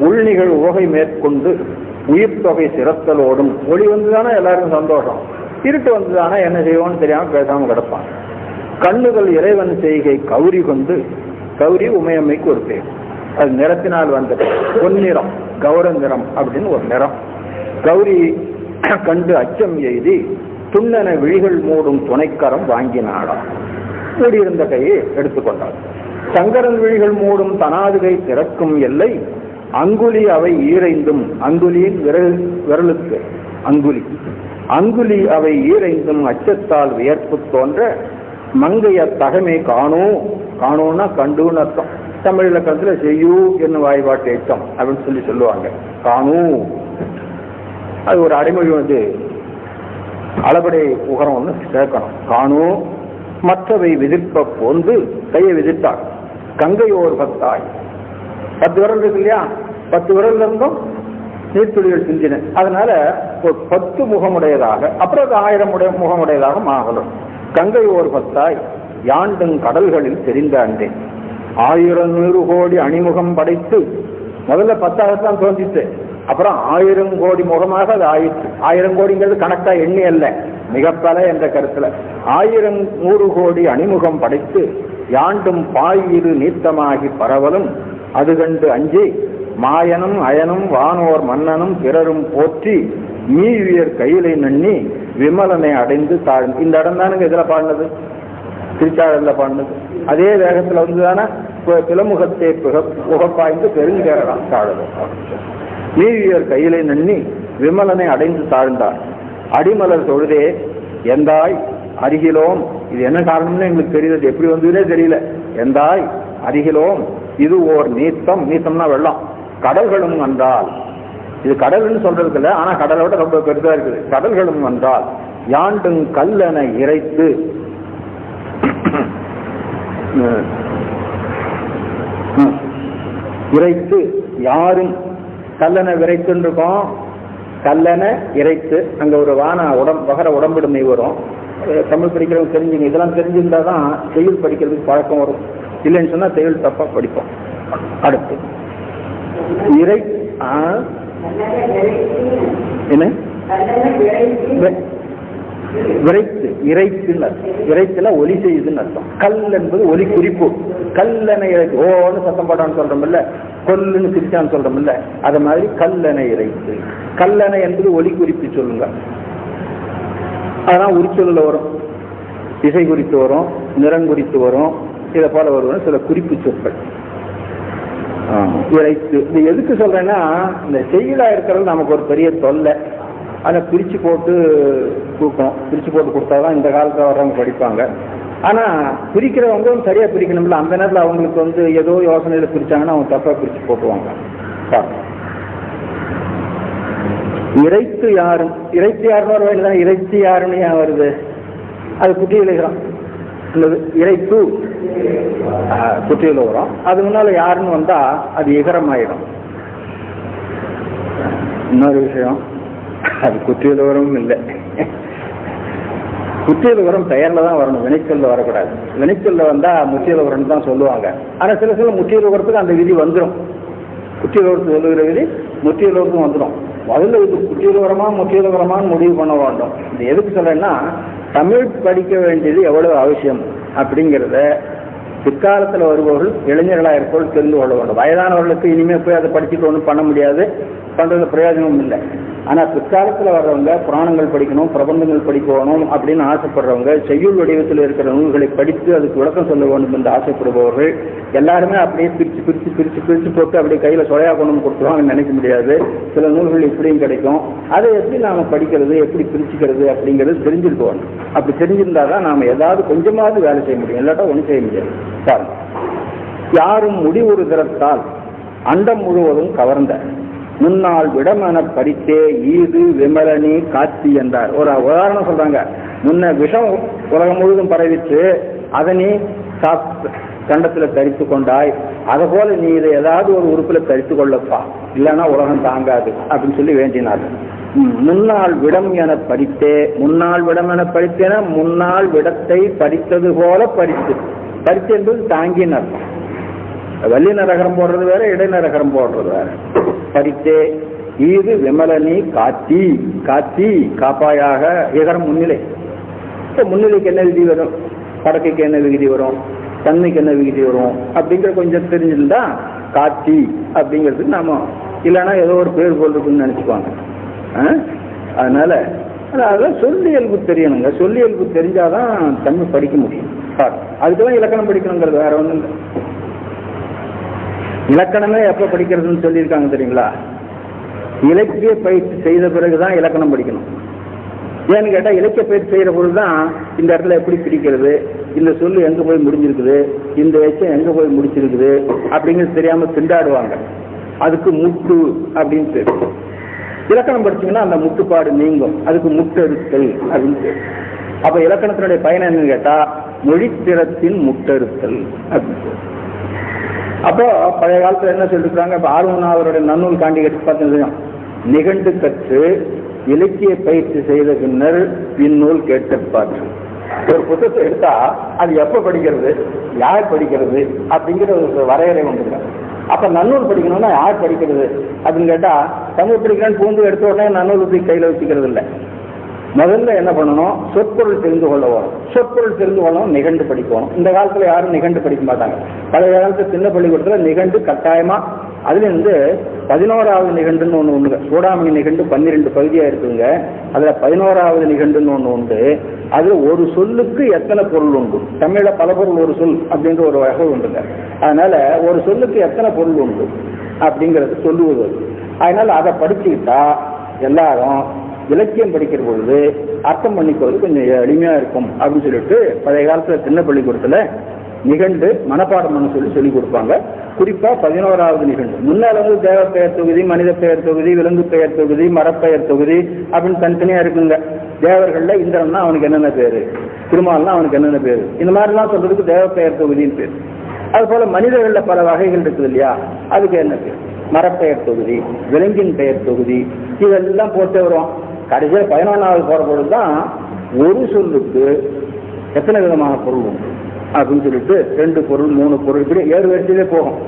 S1: உள்நிகழ் உவகை மேற்கொண்டு உயிர் தொகை சிறத்தலோடும். ஒளி வந்துதானே எல்லாருக்கும் சந்தோஷம், இருட்டு வந்துதானே என்ன செய்வோம்னு தெரியாம பேசாம கிடப்பான். கண்ணுகள் இறைவன் செய்கை கௌரி கொண்டு. கௌரி உமையம்மைக்கு ஒரு பேர், அது நிறத்தினால் வந்தது. பொன்னிறம், கௌர நிறம் அப்படின்னு ஒரு நிறம். கௌரி கண்டு அச்சம் எய்தி துண்ணென விழிகள் மூடும் துணைக்கரம் வாங்கினாளாம். கூடியிருந்த கையை எடுத்துக்கொண்டாள். சங்கரன் விழிகள் மூடும் தனாதுகை திறக்கும் எல்லை அங்குலி அவை ஈரைந்தும். அங்குலியின் விரலுக்கு அங்குலி. அங்குலி அவை ஈரைந்தும் அச்சத்தால் வியர்ப்பு தோன்ற மங்கைய தகமை காணோ. காணோன்னா கண்டுன்னு அர்த்தம். தமிழ் இலக்கணத்துல செய்யூ என்ன வாய்பாட்டு எச்சம் அப்படின்னு சொல்லுவாங்க. காணூ அது ஒரு அடைமொழி வந்து அளபடை உகரம் ஒன்று சேர்க்கணும். காணூ மற்றவை விதிர்ப்ப போந்து கையை விதித்தார். கங்கையோர் பத்தாய். 10 விரல் இருக்கு இல்லையா, 10 விரல் இருந்தும் நீர்த்துளிகள் சிந்தின. அதனால ஒரு 10 முகமுடையதாக, அப்புறம் அது 1000 முகமுடையதாக மாகலும். கங்கையோர் பத்தாய் யாண்டும் கடல்களில் தெரிந்தாண்டேன். 1000 கோடி அணிமுகம் படைத்து, முதல்ல 10,000 தோன்றிச்சு, அப்புறம் 1000 கோடி முகமாக அது ஆயிற்று. 1000 கோடிங்கிறது கணக்கா எண்ணி அல்ல, மிகப்பல என்ற கருத்துல 1000 கோடி அணிமுகம் படைத்து யாண்டும் பாயிரு நீத்தமாகி பரவலும் அது கண்டு அஞ்சி மாயனும் அயனும் வானோர் மன்னனும் பிறரும் போற்றி மீவியர் கையிலை நன்னி விமலனை அடைந்து தாழ்ந்து. இந்த இடம் தானுங்க இதுல பாடினது, திருச்சாழல்ல பாடினது. அதே வேகத்துல வந்துதானே பிளமுகத்தை புகப்பாய்ந்து பெருங்கேறலாம் தாழது. மீவியர் கையிலை நன்னி விமலனை அடைந்து தாழ்ந்தார். அடிமலர் தொழுதே எந்தாய் அருகிலோம். இது என்ன காரணம்னு எங்களுக்கு தெரியுது, எப்படி வந்ததுனே தெரியல. எந்தாய் அருகிலோம் இது ஓர் நீத்தம். நீத்தம்னா வெள்ளம். கடல்களும் வந்தால், இது கடல்னு சொல்றதுக்கு இல்லை, ஆனா கடலை விட ரொம்ப பெருசா இருக்குது. கடல்களும் வந்தால் யாண்டும் கல்லென இறைத்து இறைத்து யாரும் கல்லென விரைத்துன்னு இருக்கோம். கல்லென இறைத்து அங்க ஒரு வகர உடம்பிடுமை வரும். தமிழ் படிக்கிறவங்க தெரிஞ்சுங்க, இதெல்லாம் தெரிஞ்சிருந்தா தான் செயல் படிக்கிறதுக்கு பழக்கம் வரும். இல்லைன்னு சொன்னா செயல் தப்பா படிப்போம். அடுத்து இறை என்ன விரைத்து, இறைத்துன்னு அர்த்தம். இறைத்துல ஒலி செய்யுதுன்னு அர்த்தம். கல் என்பது ஒலி குறிப்பு. கல்லென இறைத்து, ஓன்னு சத்தம் போடான்னு சொல்றோம்ல, கொல்லுன்னு சிரிச்சான்னு சொல்றோம்ல, அது மாதிரி கல்லென இறைத்து. கல்லென என்பது ஒலி குறிப்பு சொல்லுங்க. அதெல்லாம் உரிச்சொல்ல வரும், இசை குறித்து வரும், நிறம் குறித்து வரும், இதை போல வரும் சில குறிப்பு சொற்கள். இறைத்து இது எதுக்கு சொல்றேன்னா, இந்த செய்யுளா இருக்கிறது நமக்கு ஒரு பெரிய தொல்லை. அதை பிரிச்சு போட்டு கொடுக்கணும். பிரிச்சு போட்டு கொடுத்தாதான் இந்த காலத்தில் வர்றவங்க படிப்பாங்க. ஆனா பிரிக்கிறவங்க சரியா பிரிக்கணும்ல. அந்த நேரத்தில் அவங்களுக்கு ஏதோ யோசனையில பிரிச்சாங்கன்னா அவங்க தப்பா பிரிச்சு போட்டுவாங்க. இறைத்து யாரும், இறைத்து யாருன்னு வர வேண்டியதான். இறைத்து யாருன்னு ஏன் வருது? அது குட்டியில் இருக்கிறோம். இறைத்து குட்டியில் வரும். அது முன்னால யாருன்னு வந்தா அது இகரம் ஆயிடும். இன்னொரு விஷயம், அது குற்றியல் உரம் இல்லை. குற்றியல் உரம் பெயர்ல தான் வரணும், வினைச்சொல்ல வரக்கூடாது. வினைச்சொல்ல வந்தா முற்றியல் உரம் தான் சொல்லுவாங்க. ஆனா சில முற்றியல் உரத்துக்கு அந்த விதி வந்துடும். குற்றியல் உரத்து சொல்லுகிற விதி முற்றியல் உரத்தும் வந்துடும். முதல்ல இது குற்றியல் உரமா முற்றியல் உரமான்னு முடிவு பண்ண வேண்டும். இது எதுக்கு சொல்றேன்னா, தமிழ் படிக்க வேண்டியது எவ்வளவு அவசியம் அப்படிங்கிறத பிற்காலத்தில் வருபவர்கள் இளைஞர்களாக இருப்பவர்கள் தெரிந்து கொள்ள வேண்டும். வயதானவர்களுக்கு இனிமே போய் அதை படிச்சுட்டு ஒன்றும் பண்ண முடியாது, பண்றது பிரயோஜனமும் இல்லை. ஆனா பிற்காலத்தில் வர்றவங்க புராணங்கள் படிக்கணும், பிரபந்தங்கள் படிக்கணும் அப்படின்னு ஆசைப்படுறவங்க, செய்யுள் வடிவத்தில் இருக்கிற நூல்களை படித்து அதுக்கு விளக்கம் சொல்ல வேண்டும் என்று ஆசைப்படுபவர்கள் எல்லாருமே அப்படியே பிரிச்சு பிரிச்சு பிரிச்சு பிரிச்சு போட்டு அப்படியே கையில சொலையா கொண்டு கொடுத்துருவாங்கன்னு நினைக்க முடியாது. சில நூல்கள் இப்படியும் கிடைக்கும். அதை எப்படி நாம படிக்கிறது, எப்படி பிரிச்சுக்கிறது அப்படிங்கிறது தெரிஞ்சுட்டு வரணும். அப்படி தெரிஞ்சிருந்தாதான் நாம ஏதாவது கொஞ்சமாவது வேலை செய்ய முடியும், இல்லாட்டா ஒன்றும் செய்ய முடியாது. பாருங்க, யாரும் முடிவுறு திறத்தால் அண்டம் முழுவதும் கவர்ந்த முன்னாள் விடமென பறித்தே ஈது விமலனி காட்சி என்றார். ஒரு உதாரணம் சொல்றாங்க. முன்ன விஷம் உலகம் முழுவதும் பரவிச்சு, அதை நீ கண்டத்துல தரித்து கொண்டாய், அதை போல நீ இதை ஏதாவது ஒரு உறுப்புல தரித்து கொள்ளப்பா, இல்லைன்னா உலகம் தாங்காது அப்படின்னு சொல்லி வேண்டினார். முன்னாள் விடம் என பறித்தே, முன்னாள் விடம் என பறித்தேன்னா முன்னாள் விடத்தை பறித்தது போல பறித்து, பறித்து என்பது தாங்கினார். வள்ளி நரகரம் போடுறது வேற, இடைநரகரம் போடுறது வேற. பறித்தே ஈது விமலனி காத்தி, காத்தி காப்பாயாக. ஏகரம் முன்னிலை. முன்னிலைக்கு என்ன விதி வரும், படக்கைக்கு என்ன விகுதி வரும், தன்மைக்கு என்ன விகுதி வரும் அப்படிங்கிற கொஞ்சம் தெரிஞ்சிருந்தா காத்தி அப்படிங்கிறதுக்கு நாம, இல்லைன்னா ஏதோ ஒரு பேர் போடுறதுன்னு நினைச்சுக்குவாங்க. அதனால அதான் சொல்லியல்பு தெரியணுங்க. சொல்லியல்பு தெரிஞ்சாதான் தமிழ் படிக்க முடியும். அதுக்குதான் இலக்கணம் படிக்கணுங்கிறது, வேற ஒன்றும் இல்லை. இலக்கணமே எப்ப படிக்கிறதுன்னு சொல்லியிருக்காங்க தெரியுங்களா? இலக்கிய பயிற்சி செய்த பிறகுதான் இலக்கணம் படிக்கணும். ஏன்னு கேட்டா, இலக்கிய பயிற்சி செய்யற பொழுதுதான் இந்த இடத்துல எப்படி பிடிக்கிறது, இந்த சொல்லு எங்க போய் முடிஞ்சிருக்குது, இந்த எச்சம் எங்க போய் முடிச்சிருக்குது அப்படிங்கிறது தெரியாம திண்டாடுவாங்க. அதுக்கு முட்டு அப்படின்னு பேரு. இலக்கணம் படிச்சீங்கன்னா அந்த முட்டுப்பாடு நீங்கும். அதுக்கு முட்டறுத்தல் அப்படின்னு பேரு. அப்ப இலக்கணத்தினுடைய பயன் என்னன்னு கேட்டா, மொழித்திறத்தின் முட்டறுத்தல் அப்படின்னு பேரு. அப்போ பழைய காலத்துல என்ன சொல்லிருக்காங்க, இப்ப ஆர்வனாவருடைய நன்னூல் காண்டி கட்டி பார்த்தீங்கன்னா, நிகண்டு கற்று இலக்கிய பயிற்சி செய்த பின்னர் இந்நூல் கேட்டற்பாற்று. ஒரு புத்தகத்தை எடுத்தா அது எப்ப படிக்கிறது, யார் படிக்கிறது அப்படிங்கிற ஒரு வரையறை உண்டுங்க. அப்ப நன்னூல் படிக்கணும்னா யார் படிக்கிறது அப்படின்னு கேட்டா, தமிழ் படிக்கிறேன்னு பூந்து எடுத்த உடனே நன்னூல் பற்றி கையில வச்சுக்கிறது இல்லை. முதல்ல என்ன பண்ணணும், சொற்பொருள் தெரிந்து கொள்ளவும். சொற்பொருள் தெரிந்து கொள்ளவும் நிகண்டு படிக்கணும். இந்த காலத்துல யாரும் நிகண்டு படிக்க மாட்டாங்க. பழைய காலத்துல சின்ன பள்ளிக்கூடத்துல நிகண்டு கட்டாயமா, அதுல இருந்து 11வது நிகண்டுன்னு ஒண்ணு உண்டு. சூடாமணி நிகண்டு 12 பகுதியா இருக்குங்க. அதுல 11வது நிகண்டுன்னு ஒண்ணு உண்டு. அதுல ஒரு சொல்லுக்கு எத்தனை பொருள் உண்டு, தமிழ்ல பல பொருள் ஒரு சொல் அப்படின்ற ஒரு வகை உண்டுங்க. அதனால ஒரு சொல்லுக்கு எத்தனை பொருள் உண்டு அப்படிங்கறது சொல்லுவது. அதனால அதை படிச்சுக்கிட்டா எல்லாரும் இலக்கியம் படிக்கிற பொழுது அர்த்தம் பண்ணிக்கிறது கொஞ்சம் எளிமையா இருக்கும் அப்படின்னு சொல்லிட்டு பழைய காலத்துல சின்ன பள்ளிக்கூடத்துல நிகண்டு மனப்பாடம் பண்ண சொல்லி கொடுப்பாங்க. குறிப்பா 11வது நிகண்டு. முன்னால வந்து தேவ பெயர் தொகுதி, மனித பெயர் தொகுதி, விலங்கு பெயர் தொகுதி, மரப்பெயர் தொகுதி அப்படின்னு தனித்தனியா இருக்குங்க. தேவர்கள்ல இந்திரன்னா அவனுக்கு என்னென்ன பேரு, திருமால்னா அவனுக்கு என்னென்ன பேரு, இந்த மாதிரிலாம் சொல்றதுக்கு தேவ பெயர் தொகுதின்னு பேரு. அது போல மனிதர்கள்ல பல வகைகள் இருக்குது இல்லையா, அதுக்கு என்ன பேர், மரப்பெயர் தொகுதி, விலங்கின் பெயர் தொகுதி, இதெல்லாம் போட்டு வரும். கடைசியில் 11வது போற பொழுதுதான் ஒரு சொல்லுக்கு எத்தனை விதமான பொருள் உண்டு அப்படின்னு சொல்லிட்டு 2 பொருள் 3 பொருள் இப்படி 7 வரிசையிலே போகும்.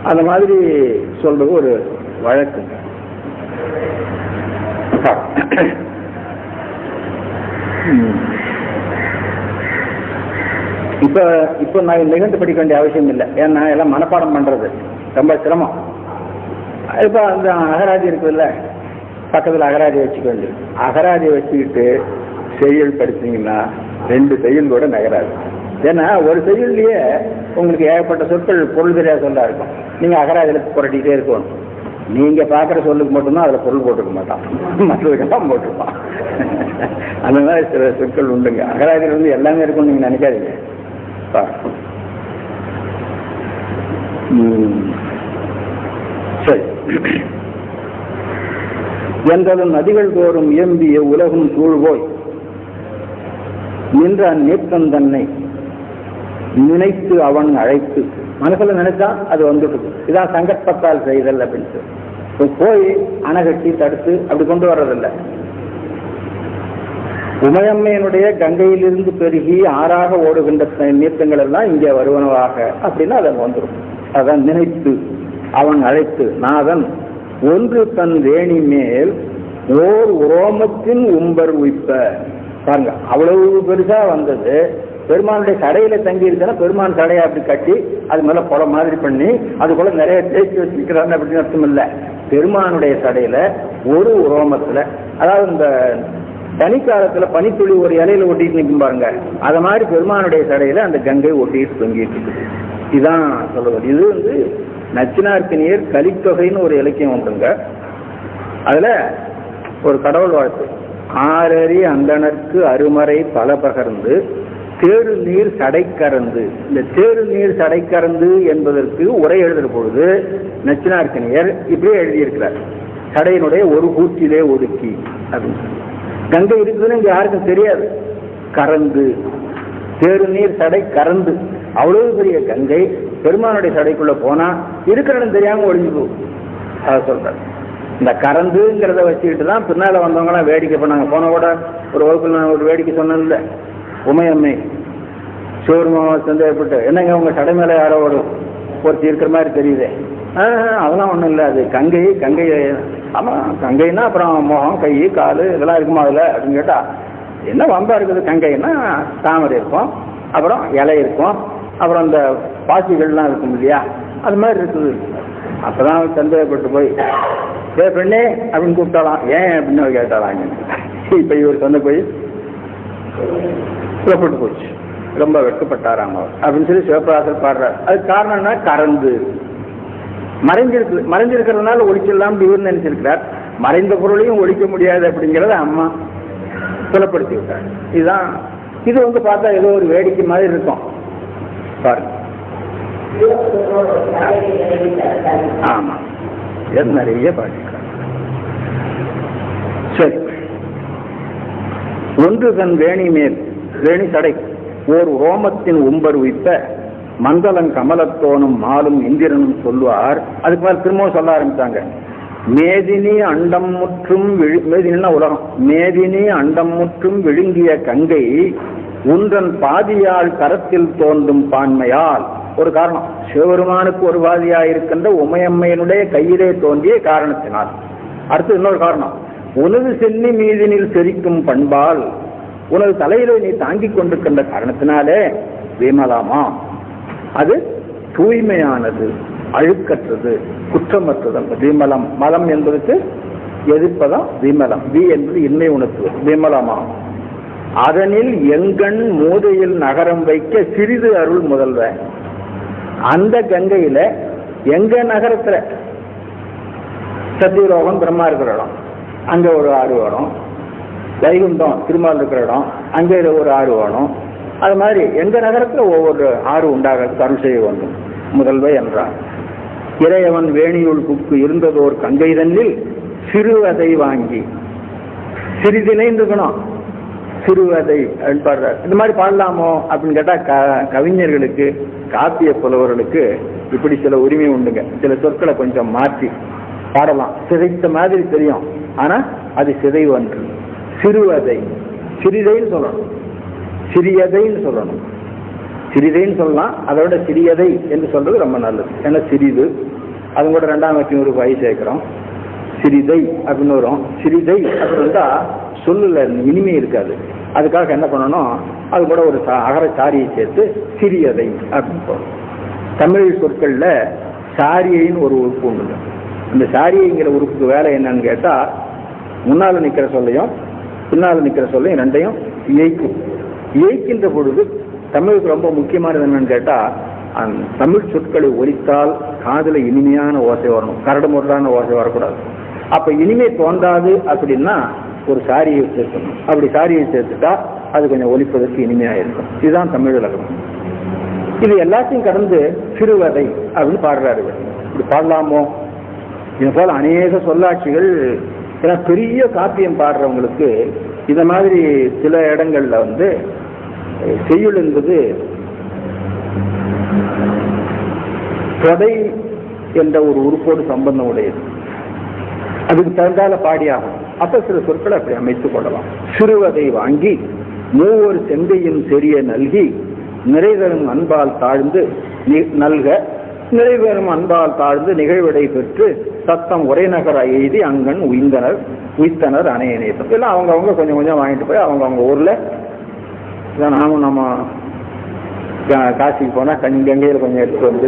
S1: அந்த மாதிரி சொல்றது ஒரு வழக்கு. இப்ப நான் நிகழ்ந்து படிக்க வேண்டிய அவசியம் இல்லை. ஏன்னா எல்லாம் மனப்பாடம் பண்றது ரொம்ப சிரமம். இப்ப அந்த அகராதி இருக்குல்ல, பக்கத்தில் அகராதி வச்சுக்க வேண்டியது. அகராதியை வச்சுக்கிட்டு செய்யுள் படிச்சீங்கன்னா 2 செய்யுள் கூட நகராது. ஏன்னா ஒரு செய்யுள்லயே உங்களுக்கு ஏகப்பட்ட சொற்கள் பொருள் தெரியாத சொல்லா இருக்கும். நீங்க அகராதியில புரட்டிக்கிட்டே இருக்கணும். நீங்க பாக்குற சொல்லுக்கு மட்டும்தான் அதுல பொருள் போட்டுக்க மாட்டான், மற்றதுக்கெல்லாம் போட்டிருப்பான். அந்த மாதிரி சில சொற்கள் உண்டுங்க. அகராதியில் வந்து எல்லாமே இருக்கும்னு நீங்க நினைக்காதீங்க. சரி. என்றதும் நதிகள் தோறும் இயம்பிய உலகும் சூழ்வோய் நின்ற அந்நீர்த்தன் தன்னை நினைத்து அவன் அழைத்து. மனசுல நினைச்சா அது வந்துட்டு. இதான் சங்கற்பத்தால் செய்தல் அப்படின்ட்டு போய் அணைகட்டி தடுத்து அப்படி கொண்டு வர்றதில்லை. உமையம்மையினுடைய கங்கையிலிருந்து பெருகி ஆறாக ஓடுகின்ற நீர்த்தங்கள் எல்லாம் இங்கே வருவனவாக அப்படின்னா அதன் வந்துடும். அதான் நினைத்து அவன் அழைத்து. நாதன் ஒன்று தன் வேணி மேல் ஓர் உரோமத்தின் உம்பர் உய்ப்ப. பாருங்க, அவ்வளவு பெருசா வந்தது. பெருமானுடைய கடையில தங்கி இருக்குன்னா பெருமான் கடையை அப்படி கட்டி அது மேல கொலை மாதிரி பண்ணி அதுக்குள்ள நிறைய தேய்ச்சி வச்சிருக்கிறாங்க அப்படின்னு அர்த்தம் இல்லை. பெருமானுடைய கடையில ஒரு உரோமத்துல, அதாவது இந்த பனிக்காலத்துல பனித்துளி ஒரு இலையில ஒட்டிட்டு நிற்கும் பாருங்க, அத மாதிரி பெருமானுடைய கடையில அந்த கங்கை ஒட்டிட்டு தொங்கிட்டு இருக்குது. இதுதான் சொல்லுவது. இது வந்து நச்சினார்க்கினியர் கலித்தொகைன்னு ஒரு இலக்கியம் உண்டுங்க. அதுல ஒரு கடவுள் வாழ்த்து, ஆறறி அந்தனர்க்கு அருமறை பல பகர்ந்து தேறு நீர் சடை கறந்து. இந்த தேறு நீர் சடை கறந்து என்பதற்கு உரை எழுதுற பொழுது நச்சினார்க்கினியர் இப்படியே எழுதியிருக்கிறார், சடையினுடைய ஒரு கூற்றிலே ஒதுக்கி அப்படின்னு. கங்கை இருக்குதுன்னு இங்க யாருக்கும் தெரியாது. கறந்து, தேறு நீர் சடை கறந்து, அவ்வளவு பெரிய கங்கை பெருமானுடைய சடைக்குள்ள போனா இருக்கிற இடம் தெரியாம ஒழிஞ்சு போகும். அதை சொல்றாரு. இந்த கறந்துங்கிறத வச்சுக்கிட்டு தான் பின்னால வந்தவங்களாம் வேடிக்கை பண்ணாங்க. போன கூட ஒரு வகுப்புல நான் ஒரு வேடிக்கை சொன்னேன்ல, உமையம்மை சிவருமாவை சந்தேகப்பட்டு, என்னங்க உங்க சடை மேல யாரோ ஒருத்தி இருக்கிற மாதிரி தெரியுது. அதெல்லாம் ஒண்ணும் இல்லை, அது கங்கை. கங்கை ஆமா, கங்கைன்னா அப்புறம் முகம் கை காலு இதெல்லாம் இருக்குமா அதுல அப்படின்னு கேட்டா என்ன வம்பா இருக்குது. கங்கைன்னா தாமரை இருக்கும், அப்புறம் இலை இருக்கும், அப்புறம் இந்த பாசிகள்லாம் இருக்கும் இல்லையா, அது மாதிரி இருக்குது. அப்பதான் சந்தேகப்பட்டு போய் பெண்ணே அப்படின்னு கூப்பிட்டாலாம். ஏன் அப்படின்னு கேட்டாலாங்க. இப்ப இவர் சொன்ன போய் புறப்பட்டு போச்சு, ரொம்ப வெட்கப்பட்டாராம் அவர் அப்படின்னு சொல்லி சிவபிரகாசர் பாடுறார். அதுக்கு காரணம்னா கறந்து மறைஞ்சிருக்கிறதுனால ஒழிச்சிடலாம் இவர் நினைச்சிருக்கிறார். மறைந்த பொருளையும் ஒழிக்க முடியாது அப்படிங்கிறத அம்மா புலப்படுத்தி விட்டார். இதுதான். இது வந்து பார்த்தா ஏதோ ஒரு வேடிக்கை மாதிரி இருக்கும் பாருங்க. ஆமா, நிறைய பாடிக்கிறார். சரி. ஒன்று தன் வேணி மேல், வேணி சடை ஓர் ரோமத்தின் உம்பர் உய்ப்ப மண்டலம் கமலத்தோனும் மாலும் இந்திரனும் சொல்லுவார். அதுக்கு மேல திரும்பவும் சொல்ல ஆரம்பித்தாங்க. மேதினி அண்டம் முற்றும் மேதினா உலகம், மேதினி அண்டம் முற்றும் விழுங்கிய கங்கை உன்றன் பாதியால் கரத்தில் தோன்றும் பான்மையால். ஒரு காரணம், சிவபெருமானுக்கு ஒரு பாதியாயிருக்கின்ற உமையம்மையினுடைய கையிலே தோன்றிய காரணத்தினால். அடுத்து இன்னொரு காரணம், உனது சென்னி மீதினில் செரிக்கும் பண்பால், உனது தலையிலே நீ தாங்கிக் கொண்டிருக்கின்ற காரணத்தினாலே விமலமா, அது தூய்மையானது, அழுக்கற்றது, குற்றமற்றது. விமலம், மலம் என்பதற்கு எதிர்ப்பதான் விமலம். வி என்பது இன்மை உணர்த்துவது. விமலமா அதனில் எங்கண் மூதையில் நகரம் வைக்க சிறிது அருள் முதல்வ. அந்த கங்கையில எங்க நகரத்துல சத்தியலோகம் பிரம்மா இருக்கிற இடம், அங்க ஒரு ஆறு வேணும். வைகுண்டம் திருமால் இருக்கிற இடம், அங்கே ஒரு ஆறு வேணும். அது மாதிரி எங்க நகரத்துல ஒவ்வொரு ஆறு உண்டாகிறது அருள் செய்ய வேண்டும் முதல்வை என்றார். இறையவன் வேணியுள் புக்கு இருந்ததோர் கங்கை தன்னில் சிறுவதை வாங்கி, சிறிதினைந்து இருக்கணும் சிறுவதை பாடுறார். இந்த மாதிரி பாடலாமோ அப்படின்னு கேட்டா கவிஞர்களுக்கு காப்பிய புலவர்களுக்கு இப்படி சில உரிமை உண்டுங்க. சில சொற்களை கொஞ்சம் மாற்றி பாடலாம், சிதைத்த மாதிரி தெரியும், ஆனா அது சிதைவு அன்று. சிறுவதை சிறிதைன்னு சொல்லணும், சிறியதைன்னு சொல்லணும். சிறிதைன்னு சொல்லலாம், அதோட சிறியதை என்று சொல்றது ரொம்ப நல்லது. ஏன்னா சிறிது, அது கூட 2ஆம் வாக்கியம் ஒரு வாய் சேர்க்கிறோம். சிறிதை அப்படின்னு வரும். சிறிதை அப்படின்னு இருந்தா சொல்லுல இனிமே இருக்காது. அதுக்காக என்ன பண்ணணும், அது கூட ஒரு அகர சாரியை சேர்த்து சிறியதை அப்படின்னு சொல்லணும். தமிழ் சொற்கள்ல சாரியைன்னு ஒரு உறுப்பு உண்டு. அந்த சாரியைங்கிற உறுப்புக்கு வேலை என்னன்னு கேட்டா, முன்னால நிக்கிற சொல்லையும் பின்னால நிக்கிற சொல்லையும் ரெண்டையும் இயக்கும். இயக்கின்ற பொழுது தமிழுக்கு ரொம்ப முக்கியமானது என்னன்னு கேட்டா, அந்த தமிழ் சொற்களை ஒலித்தால் காதுல இனிமையான ஓசை வரணும், கரடு முரடான ஓசை வரக்கூடாது. அப்ப இனிமே தோன்றாது அப்படின்னா ஒரு சாரியை சேர்க்கணும். அப்படி சாரியை சேர்த்துட்டா அது கொஞ்சம் ஒலிப்பதற்கு இனிமையா இருக்கும். இதுதான் தமிழ் இலக்கணம். இது எல்லாத்தையும் கடந்து சிறுவதை அப்படின்னு பாடுறாரு. இப்படி பாடலாமோ? இது போல அநேக சொல்லாட்சிகள். ஏன்னா பெரிய காப்பியம் பாடுறவங்களுக்கு இந்த மாதிரி சில இடங்கள்ல செய்யுள் என்பது தொடை என்ற ஒரு உறுப்போடு சம்பந்தம் உடையது. அதுக்கு தகுந்தால பாடியாகும். அப்ப சில சொற்களை அப்படி அமைத்துக் கொள்ளலாம். சிறுவதை வாங்கி மூவர் செந்தையும் செறிய நல்கி நிறைவேறும் அன்பால் தாழ்ந்து நல்க, நிறைவேறும் அன்பால் தாழ்ந்து நிகழ்விடை பெற்று சத்தம் ஒரே நகர எய்தி அங்கன் உய்த்தனர் அணையநேசம். எல்லாம் அவங்க கொஞ்சம் கொஞ்சம் வாங்கிட்டு போய் அவங்க ஊர்ல, நாமும் நம்ம காசிக்கு போனா கங்கையில கொஞ்சம் எடுத்துட்டு வந்து,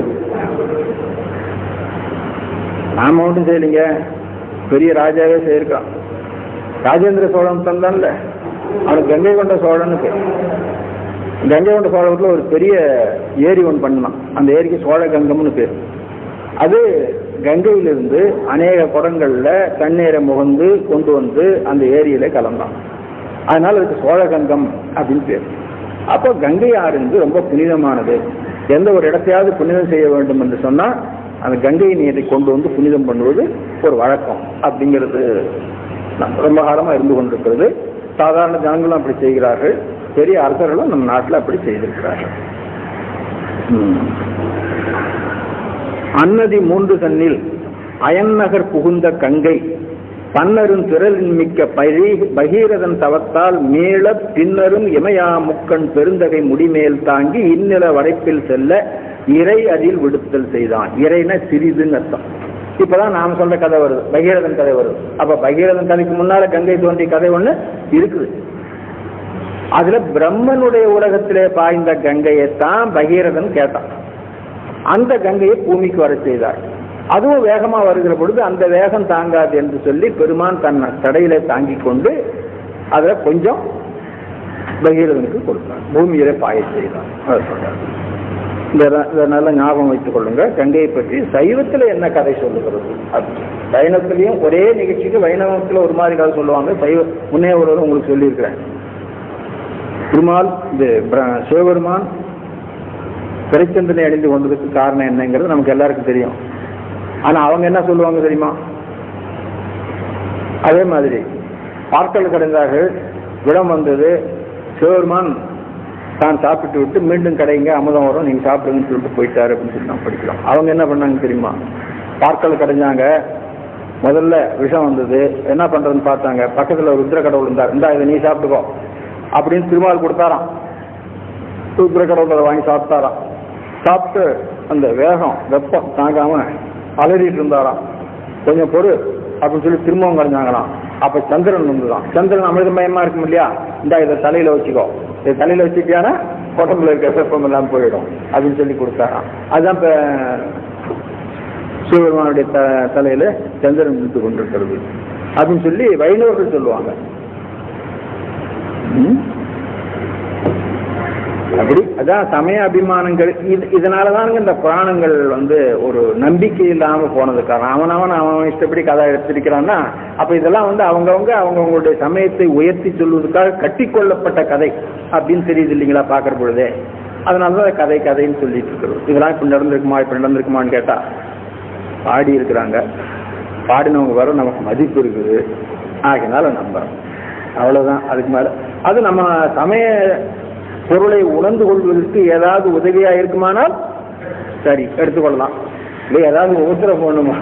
S1: நாம ஒன்றும் செய்யலைங்க, பெரிய ராஜாவே செய்யிருக்கான். ராஜேந்திர சோழன் தந்தான்ல, அவனுக்கு கங்கை கொண்ட சோழன்னு பேர். கங்கை கொண்ட சோழத்துல ஒரு பெரிய ஏரி ஒன்று பண்ணான். அந்த ஏரிக்கு சோழ கங்கம்னு பேர். அது கங்கையிலிருந்து அநேக குடங்கள்ல தண்ணீரை முகந்து கொண்டு வந்து அந்த ஏரியில கலந்தான். அதனால அதுக்கு சோழ கங்கம் அப்படின்னு பேர். அப்போ கங்கை ஆறு ரொம்ப புனிதமானது. எந்த ஒரு இடத்தையாவது புனிதம் செய்ய வேண்டும் என்று சொன்னா அந்த கங்கை நீரை கொண்டு வந்து புனிதம் பண்ணுவது ஒரு வழக்கம் அப்படிங்கிறது ரொம்ப காலமா இருந்து கொண்டிருக்கிறது. சாதாரண ஜனங்களும் அப்படி செய்கிறார்கள், பெரிய அரசர்களும் நம்ம நாட்டில் அப்படி செய்திருக்கிறார்கள். அன்னதி 3 தன்னில் அயன்னகர் புகுந்த கங்கை பன்னரும் திரளின் மிக்க பகீரதன் தவத்தால் மேல பின்னரும் இமயா முக்கண் பெருந்தகை முடிமேல் தாங்கி இந்நில வரைப்பில் செல்ல இறை அதில் விடுத்தல் செய்தான். இறைன சிறிதுன்னு அர்த்தம். இப்பதான் நாம சொல்ற கதை வருது, பகீரதன் கதை வருது. அப்ப பகீரதன் கதைக்கு முன்னால கங்கை தோன்றிய கதை ஒண்ணு இருக்குது. அதுல பிரம்மனுடைய உலகத்திலே பாய்ந்த கங்கையைத்தான் பகீரதன் கேட்டான். அந்த கங்கையை பூமிக்கு வர செய்தார். அதுவும் வேகமா வருகிற பொழுது அந்த வேகம் தாங்காது என்று சொல்லி பெருமான் தன் தடையில தாங்கி கொண்டு அதுல கொஞ்சம் பகீரதனுக்கு கொடுத்தார், பூமியில பாய செய்தார். அதை சொல்றார். இதை நல்ல ஞாபகம் வைத்துக் கொள்ளுங்க. கங்கையை பற்றி சைவத்துல என்ன கதை சொல்லுகிறது, வைணவத்திலையும் ஒரே நிகழ்ச்சிக்கு வைணவத்துல ஒரு மாதிரி கதை சொல்லுவாங்க, சைவ முன்னே ஒருவரும் உங்களுக்கு சொல்லியிருக்கிறேன். திருமால் சிவபெருமான் பிறைச்சந்திரனை அடைந்து கொண்டதுக்கு காரணம் என்னங்கிறது நமக்கு எல்லாருக்கும் தெரியும். ஆனா அவங்க என்ன சொல்லுவாங்க தெரியுமா? அதே மாதிரி பார்க்கல் கடைந்தார்கள், விடம் வந்தது, சிவபெருமான் தான் சாப்பிட்டு விட்டு மீண்டும் கடைங்க அமுதம் வரும், நீங்க சாப்பிடுங்கன்னு சொல்லிட்டு போயிட்டாரு அப்படின்னு சொல்லி நான் படிக்கிறோம். அவங்க என்ன பண்ணாங்க தெரியுமா? பார்க்கல் கடைஞ்சாங்க, முதல்ல விஷம் வந்தது, என்ன பண்றதுன்னு பார்த்தாங்க. பக்கத்துல ருத்ர கடவுள் இருந்தார், இந்தா இதை நீ சாப்பிட்டுக்கோ அப்படின்னு திருமால் கொடுத்தாராம். சூத்திர கடவுளை வாங்கி சாப்பிட்டாராம். சாப்பிட்டு அந்த வேகம் வெப்பம் தாங்காம அலறிட்டு இருந்தாராம். கொஞ்சம் பொறு அப்படின்னு சொல்லி திரும்பவும் கரைஞ்சாங்களாம். அப்ப சந்திரன் வந்துதான். சந்திரன் அமிர்தமயமா இருக்கும் இல்லையா, இந்த இதை தலையில வச்சுக்கோ, இதை தலையில வச்சுட்டியானா உடம்புல இருக்க வெப்பம் எல்லாம் போயிடும் அப்படின்னு சொல்லி கொடுத்தாராம். அதுதான் இப்ப சிவபெருமானுடைய தலையில சந்திரன் நின்று கொண்டிருக்கிறது அப்படின்னு சொல்லி வைணவர்கள் சொல்லுவாங்க. அப்படி அதான் சமய அபிமானங்கள். இதனாலதான் இந்த புராணங்கள் ஒரு நம்பிக்கை இல்லாம போனது காரணம். அவன் இஷ்டப்படி கதை எடுத்திருக்கிறான்னா அப்ப இதெல்லாம் அவங்கவுங்களுடைய சமயத்தை உயர்த்தி சொல்வதற்காக கட்டி கொள்ளப்பட்ட கதை அப்படின்னு தெரியுது இல்லைங்களா பாக்குற பொழுதே. அதனாலதான் கதை கதைன்னு சொல்லிட்டு இருக்கிறது. இதெல்லாம் இப்ப நடந்திருக்குமான்னு கேட்டா பாடி இருக்கிறாங்க, பாடினவங்க வர நமக்கு மதிப்பு இருக்குது, ஆகினால நம்புறோம், அவ்வளவுதான். அதுக்கு மேல அது நம்ம சமய பொருளை உணர்ந்து கொள்வதற்கு ஏதாவது உதவியா இருக்குமானால் சரி எடுத்துக்கொள்ளலாம். இல்லை ஏதாவது உத்தரவு போடணுமா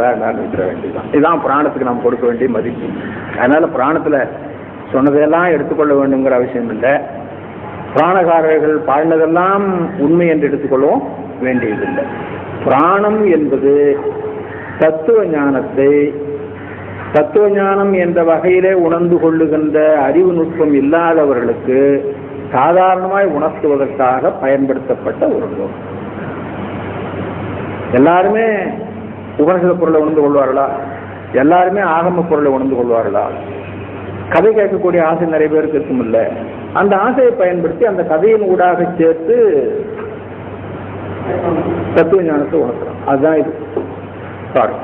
S1: வேண்டாம் விட்டுற வேண்டியதான். இதுதான் புராணத்துக்கு நாம் கொடுக்க வேண்டிய மதிப்பு. அதனால புராணத்துல சொன்னதெல்லாம் எடுத்துக்கொள்ள வேண்டுங்கிற அவசியம் இல்லை. புராணக்காரர்கள் பாடினதெல்லாம் உண்மை என்று எடுத்துக்கொள்ளவும் வேண்டியதில்லை. புராணம் என்பது தத்துவ ஞானம் என்ற வகையிலே உணர்ந்து கொள்ளுகின்ற அறிவு நுட்பம் இல்லாதவர்களுக்கு சாதாரணமாய் உணர்த்துவதற்காக பயன்படுத்தப்பட்ட ஒரு நூல். எல்லாருமே உபனிஷத பொருளை உணர்ந்து கொள்வார்களா? எல்லாருமே ஆகம பொருளை உணர்ந்து கொள்வார்களா? கதை கேட்கக்கூடிய ஆசை நிறைய பேருக்கு இருக்கும் இல்ல. அந்த ஆசையை பயன்படுத்தி அந்த கதையின் ஊடாக சேர்த்து தத்துவ ஞானத்தை உணர்த்துறோம். அதுதான் இது பாருங்க.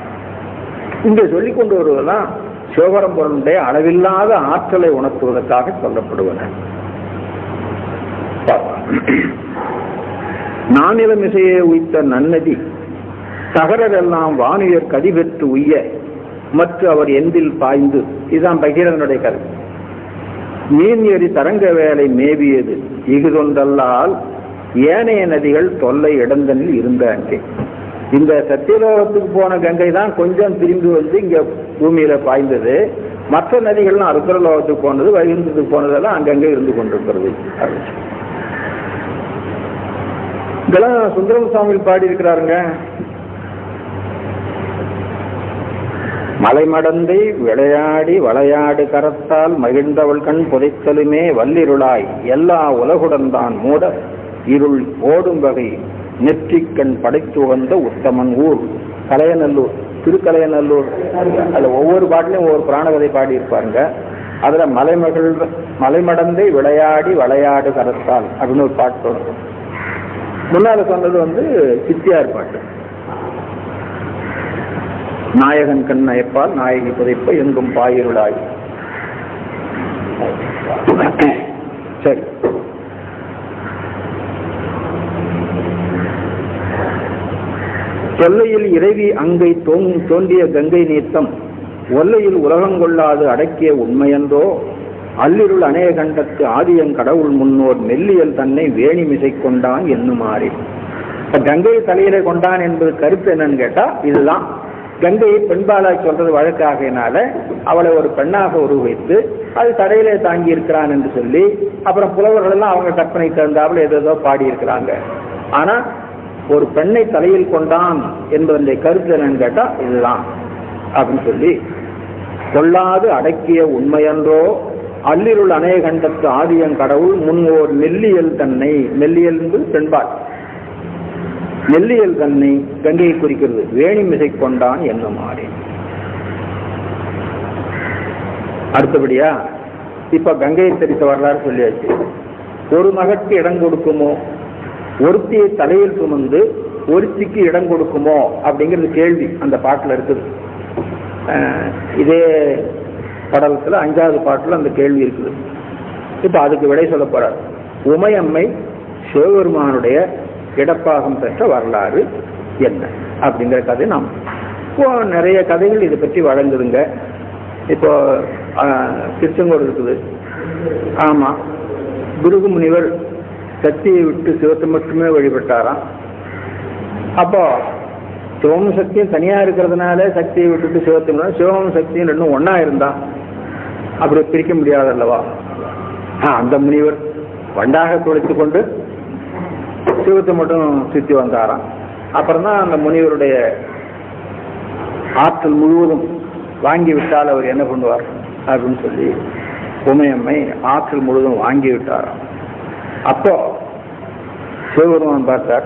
S1: இங்க சொல்லிக் கொண்டு வருவதுதான் சிவபரம்பொருளுடைய அளவில்லாத ஆற்றலை உணர்த்துவதற்காக சொல்லப்படுவன. நானிலம் இசையை உய்த்த நன்னதி சகரெல்லாம் வானுயர் கதி பெற்று உய்ய மற்ற அவர் எந்தில் பாய்ந்து. இதுதான் பகீரனுடைய கதை. மீன் எறி தரங்க வேலை மேவியது இகுதொன்றல்லால் ஏனைய நதிகள் தொல்லை இடந்தனில் இருந்த அங்கே. இந்த சத்தியலோகத்துக்கு போன கங்கை தான் கொஞ்சம் திரும்பி இங்க பூமியில பாய்ந்தது. மற்ற நதிகள்லாம் அருத்திரலோகத்துக்கு போனது, வைகுந்தத்துக்கு போனதெல்லாம் அங்கங்கே இருந்து கொண்டிருக்கிறது. இதெல்லாம் சுந்தரம் சுவாமி பாடி இருக்கிறாருங்க. மலைமடந்தை விளையாடி வளையாடு கரத்தால் மகிழ்ந்தவள் கண் புதைத்தலுமே வல்லிருளாய் எல்லா உலகுடன் தான் மூட இருள் ஓடும் வகை நெற்றிக்கண் படைத்து வந்த உத்தமன் ஊர் கலையநல்லூர், திருக்கலையநல்லூர். அதுல ஒவ்வொரு பாட்டிலையும் ஒவ்வொரு புராணகதை பாடி இருப்பாருங்க. அதுல மலைமடந்தை விளையாடி வளையாடு கரத்தால் அப்படின்னு ஒரு பாட்டு தொடங்கும். முன்னால சொன்னது சித்தியார் பாட்டு. நாயகன் கண் நயப்பால் நாயகி புதைப்ப எங்கும் பாயிருளாய். சரி, தொல்லையில் இறைவி அங்கை தோன்றிய கங்கை நீத்தம் ஒல்லையில் உலகங்கொள்ளாது அடக்கிய உண்மையன்றோ அல்லிருள் அநேகண்டத்து ஆதியங் கடவுள் முன்னோர் மெல்லியல் தன்னை வேணி மிசை கொண்டான் என்னுமாறி. கங்கையை தலையிலே கொண்டான் என்பது கருத்து என்னன்னு கேட்டா இதுதான். கங்கையை பெண்பாலாய் சொல்றது வழக்காகினால அவளை ஒரு பெண்ணாக உருவைத்து அது தடையிலே தாங்கி இருக்கிறான் என்று சொல்லி அப்புறம் புலவர்கள் எல்லாம் அவங்க கற்பனை தகுந்தாமல் ஏதோ பாடி இருக்கிறாங்க. ஆனா ஒரு பெண்ணை தலையில் கொண்டான் என்பதனுடைய கருத்து என்னன்னு கேட்டா இதுதான் அப்படின்னு சொல்லி கொள்ளாது அடக்கிய உண்மையன்றோ அல்லிருள் அநேகண்டத்து ஆதியங் கடவுள் முன்னோர் மெல்லியல் தன்னை, மெல்லியல் என்பது பெண்பால், மெல்லியல் தன்னை கங்கையை குறிக்கிறது, வேணி மிசை கொண்டான் என்னுமாறி. அடுத்தபடியா இப்ப கங்கையை தெரித்த வரலாறு சொல்லியாச்சு. ஒரு மகற்கு இடம் கொடுக்குமோ, ஒருத்தியை தலையில் சுமந்து ஒருத்திக்கு இடம் கொடுக்குமோ அப்படிங்கிறது கேள்வி அந்த பாட்டுல இருக்குது. இதே படலத்துல 5வது பாட்டுல அந்த கேள்வி இருக்குது. இப்ப அதுக்கு விடை சொல்ல போறார். உமையம்மை சிவபெருமானுடைய இடப்பாகம் பெற்ற வரலாறு என்ன அப்படிங்கிற கதை நாம் இப்போ நிறைய கதைகள் இதை பற்றி வழங்குதுங்க. இப்போ திருச்செங்கோடு இருக்குது. ஆமா, பிருகு முனிவர் சக்தியை விட்டு சிவத்தை மட்டுமே வழிபட்டாராம். அப்போ சிவமும் சக்தியும் தனியா இருக்கிறதுனால சக்தியை விட்டுட்டு சிவத்தையும், சிவமும் சக்தியும் ரெண்டும் ஒன்னா இருந்தா அப்படி பிரிக்க முடியாது அல்லவா? அந்த முனிவர் வண்டாக துளைத்து கொண்டு சிவத்தை மட்டும் சுற்றி வந்தாராம். அப்புறம் தான் அந்த முனிவருடைய ஆற்றல் முழுவதும் வாங்கி விட்டால் அவர் என்ன பண்ணுவார் அப்படின்னு சொல்லி உமையம்மை ஆற்றல் முழுவதும் வாங்கி விட்டாராம். அப்போ சிவபெருமான் பார்த்தார்,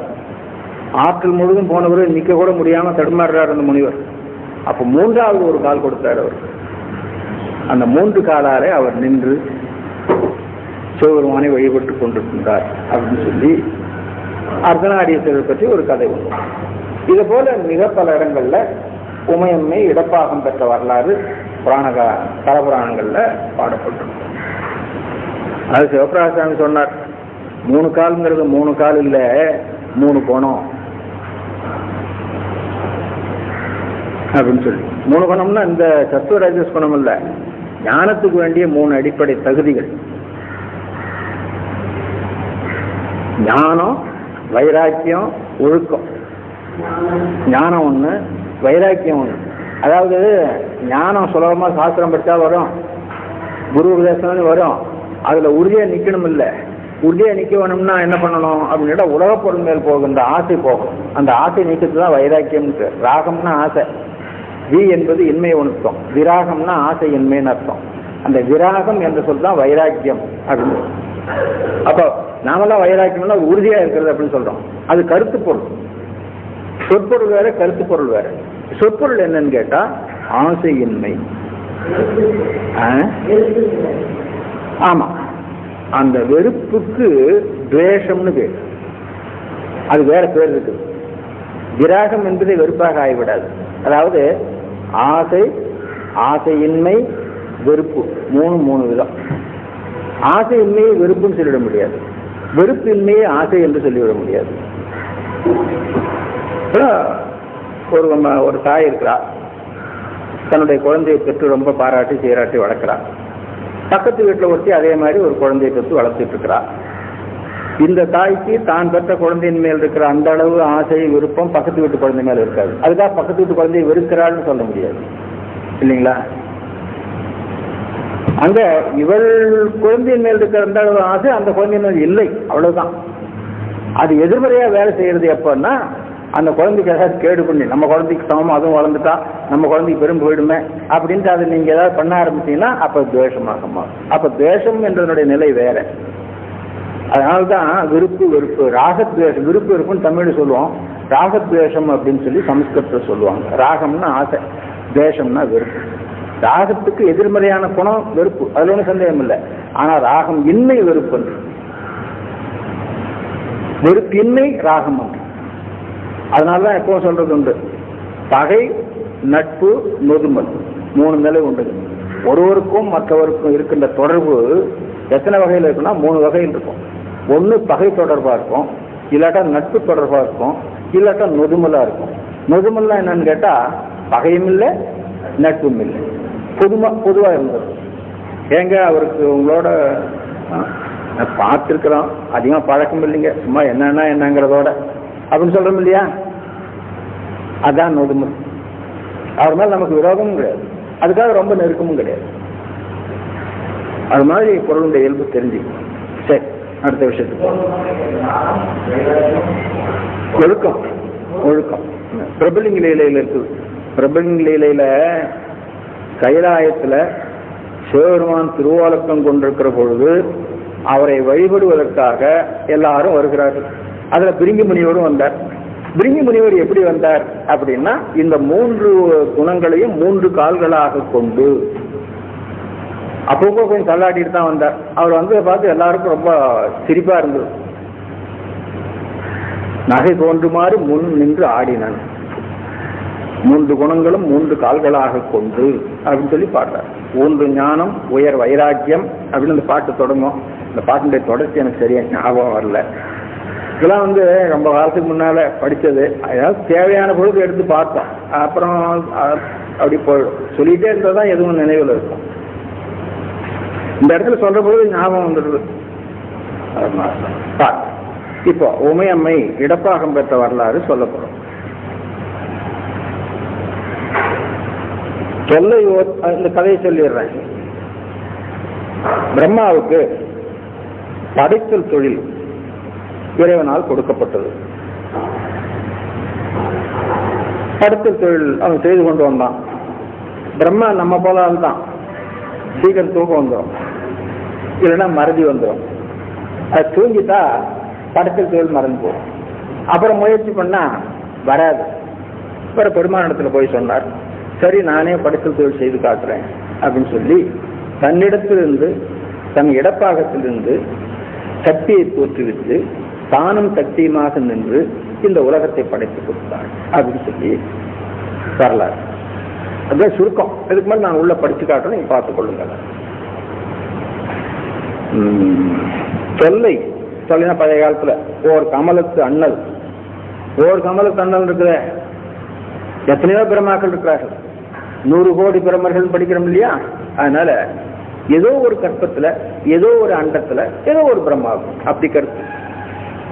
S1: ஆற்றல் முழுவதும் போனவர் நிற்க கூட முடியாம தடுமாறுறார் அந்த முனிவர். அப்போ மூன்றாவது ஒரு கால் கொடுத்தார் அவர். அந்த 3 காலாலே அவர் நின்று சிவபெருமானை வழிபட்டு கொண்டிருக்கின்றார் அப்படின்னு சொல்லி அர்த்தநாரீஸ்வரர் பற்றி ஒரு கதை உண்டு. இது போல மிக பல இடங்கள்ல உமையம்மை இடப்பாகம் பெற்ற வரலாறு கலபுராணங்கள்ல பாடப்பட்டிருக்கும். அது சிவபிரகாசாமி சொன்னார், 3 கால்ங்கிறது 3 கால் இல்ல, 3 கோணம் அப்படின்னு சொல்லி. 3 குணம்னா இந்த சத்துவ ராஜஸ் குணம் இல்ல, ஞானத்துக்கு வேண்டிய 3 அடிப்படை தகுதிகள். ஞானம், வைராக்கியம், ஒழுக்கம். ஞானம் ஒண்ணு, வைராக்கியம் ஒண்ணு. அதாவது ஞானம் சுலபமா சாஸ்திரம் படிச்சா வரும், குரு உபதேசம் வரும், அதுல உறுதியா நிக்கணும் இல்ல. உறுதியா நிக்க வேணும்னா என்ன பண்ணணும் அப்படின்னா உலக பொருள் மேல் போகின்ற ஆசை போகும். அந்த ஆசை நீக்கிறது தான் வைராக்கியம். ராகம்னா ஆசை, வி என்பது இன்மை உணர்த்தம், விராகம்னா ஆசை இன்மைன்னு அர்த்தம். அந்த விராகம் என்று சொல்தான் வைராக்கியம் அப்படின்னு. அப்போ நாமெல்லாம் வைராக்கியம்னா உறுதியா இருக்கிறது அப்படின்னு சொல்றோம். அது கருத்து பொருள். சொற்பொருள் வேற, கருத்து பொருள் வேற. சொற்பொருள் என்னன்னு கேட்டா ஆசையின்மை. ஆமா, அந்த வெறுப்புக்கு துவேஷம்னு பேர். அது வேற பேர் இருக்கு. விராகம் என்பதை வெறுப்பாக ஆகிவிடாது. அதாவது ஆசை, ஆசையின்மை, வெறுப்பு, 3 விதம். ஆசையின்மையை வெறுப்புன்னு சொல்லிவிட முடியாது, வெறுப்பின்மையை ஆசை என்று சொல்லிவிட முடியாது. ஒரு தாய் இருக்கிறா, தன்னுடைய குழந்தையை பெற்று ரொம்ப பாராட்டி சீராட்டி வளர்க்கிறா. பக்கத்து வீட்டில் ஒருத்தி அதே மாதிரி ஒரு குழந்தையை பெற்று வளர்த்துட்டு இருக்கிறா. இந்த தாய்க்கு தான் பெற்ற குழந்தையின் மேல் இருக்கிற அந்த அளவு ஆசை விருப்பம் பக்கத்து வீட்டு குழந்தை மேல இருக்காது. அதுக்காக பக்கத்து வீட்டு குழந்தையை வெறுக்கிறாள்னு சொல்ல முடியாது இல்லைங்களா? அங்க இவள் குழந்தையின் மேல் இருக்கிற அந்த அளவு ஆசை அந்த குழந்தையின் மேல் இல்லை, அவ்வளவுதான். அது எதிர்மறையா வேலை செய்யறது எப்பன்னா, அந்த குழந்தைக்கு ஏதாவது கேடு பண்ணி, நம்ம குழந்தைக்கு சமமா அதுவும் வளர்ந்துட்டா நம்ம குழந்தைக்கு பெரும் போயிடுமே அப்படின்ட்டு அதை நீங்க ஏதாவது பண்ண ஆரம்பிச்சீங்கன்னா அப்ப துவேஷமாகமா. அப்ப துவேஷம் என்றதனுடைய நிலை வேற. அதனால்தான் விருப்பு வெறுப்பு, ராகத்வேஷம். விருப்பு வெறுப்புன்னு தமிழ் சொல்லுவோம், ராகத்வேஷம் அப்படின்னு சொல்லி சமஸ்கிருதத்தில் சொல்லுவாங்க. ராகம்னா ஆசை, துவேஷம்னா வெறுப்பு. ராகத்துக்கு எதிர்மறையான குணம் வெறுப்பு, அதுல ஒன்றும் சந்தேகம் இல்லை. ஆனா ராகம் இன்மை வெறுப்பு, வெறுப்பின்மை ராகம் ஒன்று. அதனாலதான் எப்பவும் சொல்றது உண்டு, பகை, நட்பு, நொதுமல் 3 நிலை உண்டு. ஒருவருக்கும் மற்றவருக்கும் இருக்கின்ற தொடர்பு எத்தனை வகையில் இருக்குன்னா 3 வகையில் இருக்கும். ஒன்று பகை தொடர்பா இருக்கும், இல்லாட்டா நட்பு தொடர்பா இருக்கும், இல்லாட்டா நொதுமலா இருக்கும். நொதுமல்லா என்னன்னு கேட்டா பகையும் இல்லை நட்பும் இல்லை, பொதுவா இருந்தது. ஏங்க அவருக்கு உங்களோட பார்த்துருக்கிறோம், அதிகமா பழக்கம் இல்லைங்க, சும்மா என்னங்கிறதோட அப்படின்னு சொல்றோம் இல்லையா, அதான் நொதுமல். அவர் மேல நமக்கு விரோதமும் கிடையாது, அதுக்காக ரொம்ப நெருக்கமும் கிடையாது. அது மாதிரி பொருளுடைய இயல்பு தெரிஞ்சுக்கணும். சரி, அடுத்த விஷயத்துக்கு ஒழுக்கம். ஒழுக்கம் பிரபலிங்க லீலையில இருக்குது. பிரபலிங்க லீலையில கைலாயத்துல சிவபெருமான் திருவாலக்கம் கொண்டிருக்கிற பொழுது அவரை வழிபடுவதற்காக எல்லாரும் வருகிறார்கள். அதுல பிரிங்கி முனிவரும் வந்தார். பிரிங்கி முனிவர் எப்படி வந்தார் அப்படின்னா, இந்த 3 குணங்களையும் 3 கால்களாக கொண்டு அப்பப்போ கொஞ்சம் தள்ளாடிட்டு தான் வந்தார். அவர் வந்து பார்த்து எல்லாருக்கும் ரொம்ப சிரிப்பா இருந்தது. நகை தோன்றுமாறு முன் நின்று ஆடினான், 3 குணங்களும் 3 கால்களாக கொண்டு அப்படின்னு சொல்லி பாடுறார். 3 ஞானம், உயர் வைராக்கியம் அப்படின்னு அந்த பாட்டு தொடங்கும். இந்த பாட்டுடைய தொடர்ச்சி எனக்கு சரியா ஞாபகம் வரல. இதெல்லாம் வந்து ரொம்ப காலத்துக்கு முன்னால படிச்சது. அதாவது தேவையான பொழுது எடுத்து பார்த்தோம், அப்புறம் அப்படி போயிடும். சொல்லிட்டே இருந்தாதான் எதுவும் நினைவில் இருக்கும். இந்த இடத்துல சொல்ற பொழுது ஞாபகம் வந்துடுது. இப்போ உமையம்மை இடப்பாகம் பெற்ற வரலாறு சொல்லப்படும். இந்த கதையை சொல்லிடுறேன். பிரம்மாவுக்கு படைத்தல் தொழில் இறைவனால் கொடுக்கப்பட்டது. படுத்தல் தொழில் அவன் செய்து கொண்டு வந்தான். பிரம்மா நம்ம போல தான், சீக்கிரம் தூக்கம் வந்துடும், இல்லைன்னா மறதி வந்துடும். அது தூங்கிட்டா படுத்தல் தொழில் மறந்து போகும். அப்புறம் முயற்சி பண்ணா வராது. அப்புறம் பெருமானிடத்துல போய் சொன்னார், சரி நானே படுத்தல் தொழில் செய்து காட்டுறேன் அப்படின்னு சொல்லி தன்னிடத்திலிருந்து தன் இடப்பாகத்திலிருந்து சக்தியை தோற்றுவித்து தானும் சக்தியுமாக நின்று இந்த உலகத்தை படைத்து கொடுத்தார் அப்படின்னு சொல்லி வரலாறு. அதுதான் சுருக்கம். இதுக்கு மேலே நான் உள்ள படிச்சு காட்டுறேன், நீங்க பார்த்துக் கொள்ளுங்க. சொல்லினா பழைய காலத்துல ஓர் கமலத்து அண்ணல், ஓர் கமலத்து அண்ணல் இருக்கிற எத்தனையோ பிரம்மாக்கள் இருக்கிறார்கள், 100 கோடி பிரம்மர்கள் படிக்கிறோம் இல்லையா. அதனால ஏதோ ஒரு கற்பத்துல ஏதோ ஒரு அண்டத்துல ஏதோ ஒரு பிரம்மாவும் அப்படி கருத்து.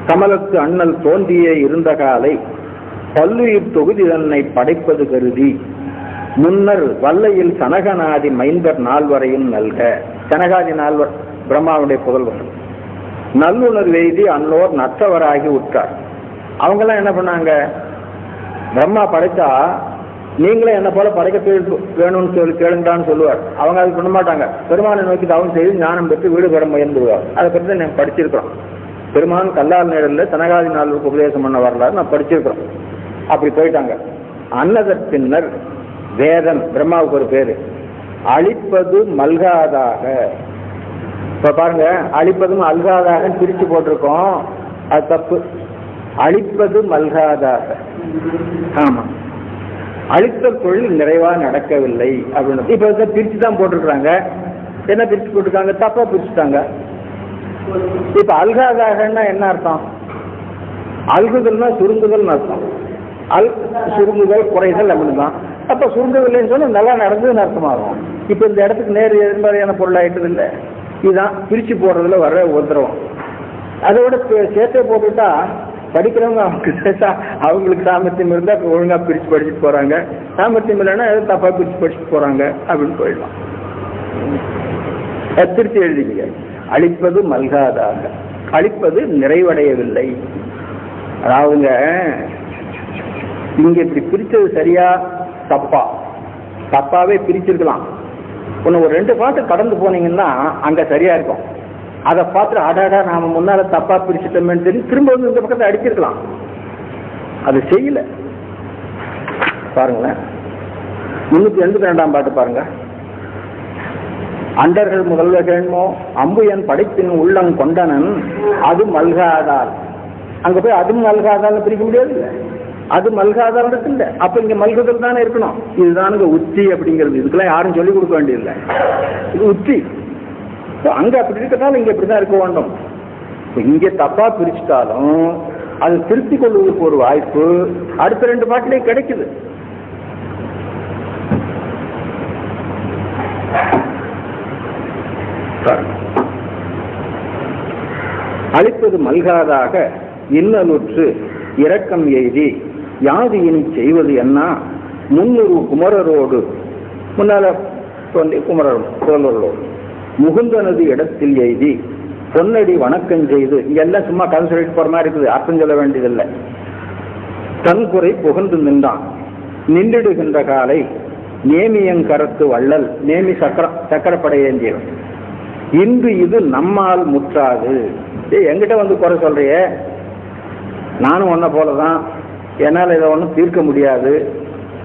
S1: கமலத்து அண்ணல் தோன்றிய இருந்த காலை பல்லுயிர் தொகுதி தன்னை படைப்பது கருதி முன்னர் வல்லையில் சனகநாதி மைந்தர் நால்வரையும் நல்க. சனகாதி நால்வர் பிரம்மாவுடைய புதல்வர்கள் நல்லுணர் வெய்தி அன்னோர் நற்றவராகி உற்றார். அவங்கெல்லாம் என்ன பண்ணாங்க, பிரம்மா படைச்சா நீங்களே என்ன போல படைக்க வேணும்னு சொல்லி கேளுங்கடான்னு சொல்லுவார். அவங்க அது பண்ண மாட்டாங்க. பெருமானை நோக்கி தவம் செய்து ஞானம் பெற்று வீடு பெற முயன்றுவார். அதை பற்றி தான் நான் படிச்சிருக்கிறோம். பெருமான் கல்லால் நேரில் சனகாதி நாளுக்கு உபதேசம் பண்ண வரலாறு நான் படிச்சிருக்கிறோம். அப்படி போயிட்டாங்க. அன்னதற் பின்னர் வேதம், பிரம்மாவுக்கு ஒரு பேரு, அழிப்பது மல்காதாக. இப்ப பாருங்க, அழிப்பதும் அல்காதாக பிரிச்சு போட்டிருக்கோம், அது தப்பு. அழிப்பது மல்காதாக. ஆமா, அழித்தல் தொழில் நிறைவா நடக்கவில்லை அப்படின்னு இப்ப பிரிச்சு தான் போட்டிருக்காங்க. என்ன பிரிச்சு போட்டிருக்காங்க? தப்பா பிரிச்சுட்டாங்க. இப்ப அல்காதாகன்னா என்ன அர்த்தம்? அல்குதல்னா சுருங்குதல் அர்த்தம். சுருங்குதல் குறைதல் அப்படின்னு தான். அப்ப சுருங்கவில்லைன்னு சொன்னா நல்லா நடந்ததுன்னு அர்த்தமாகும். இப்ப இந்த இடத்துக்கு நேர் எதிர்மறையான பொருள் ஆயிட்டது இல்லை. இதுதான் பிரிச்சு போடுறதுல வர உத்தரவம். அதை விட சேர்த்தே போட்டுட்டா படிக்கிறவங்க அவங்களுக்கு சாமர்த்தியம் இருந்தா ஒழுங்கா பிரிச்சு படிச்சுட்டு போறாங்க, சாமர்த்தியம் இல்லைன்னா எதாவது தப்பா பிரிச்சு படிச்சுட்டு போறாங்க அப்படின்னு போயிடலாம். திருச்சி எழுதிங்க, அழிப்பது மல்காதாக, அழிப்பது நிறைவடையவில்லை. அதாவதுங்க இங்க இப்படி பிரிச்சது சரியா தப்பா? தப்பாவே பிரிச்சிருக்கலாம். ஒன்னு ஒரு 2 பாட்டு கடந்து போனீங்கன்னா அங்க சரியா இருக்கும். அதை பார்த்து அடாடா நாம முன்னால தப்பா பிரிச்சுட்டோம்னு தெரிஞ்சு திரும்ப வந்து இந்த பக்கத்தை அடிச்சிருக்கலாம். அது செய்யல. பாருங்களேன், 382ஆம் பாட்டு பாருங்க. அண்டர்கள் முதல்வ கேள்மோ அம்புயன் படைப்பின் உள்ளம் கொண்டனன் அது மல்காதால். அங்க போய் அது மல்காதால் பிரிக்க முடியாது இல்லை, அது மல்காதால் இருக்குல்ல. அப்ப இங்க மல்குதல் தானே இருக்கணும். இதுதானுங்க உச்சி அப்படிங்கிறது. இதுக்கெல்லாம் யாரும் சொல்லிக் கொடுக்க வேண்டியதில்லை, இது உச்சி. அங்க அப்படி இருக்கிறதால இங்க இப்படிதான் இருக்க வேண்டும். இங்க தப்பா பிரிச்சுட்டாலும் அது திருத்திக் கொள்வதற்கு ஒரு வாய்ப்பு அடுத்த 2 பாட்டிலே கிடைக்குது. அழிப்பது மல்காதாக இன்னலுற்று இரக்கம் எய்தி யாது இனி செய்வது என்ன? 300 குமரரோடு, முன்னால குமரரும் புதல்வர்களோடு முகுந்தனது இடத்தில் எய்தி பொன்னடி வணக்கம் செய்து. இங்கெல்லாம் சும்மா கதை சொல்லிட்டு போற மாதிரி இருக்குது, அர்த்தம் சொல்ல வேண்டியதில்லை. தன் குறை புகழ்ந்து நின்றான் நின்றிடுகின்ற காலை நேமியங்கரத்து வள்ளல், நேமி சக்கரப்படையேந்தியவன் இன்று இது நம்மால் முற்றாது. என்கிட்ட வந்து குறை சொல்றிய, நானும் ஒன்ன போலதான், என்னால் இதை ஒன்றும் தீர்க்க முடியாது.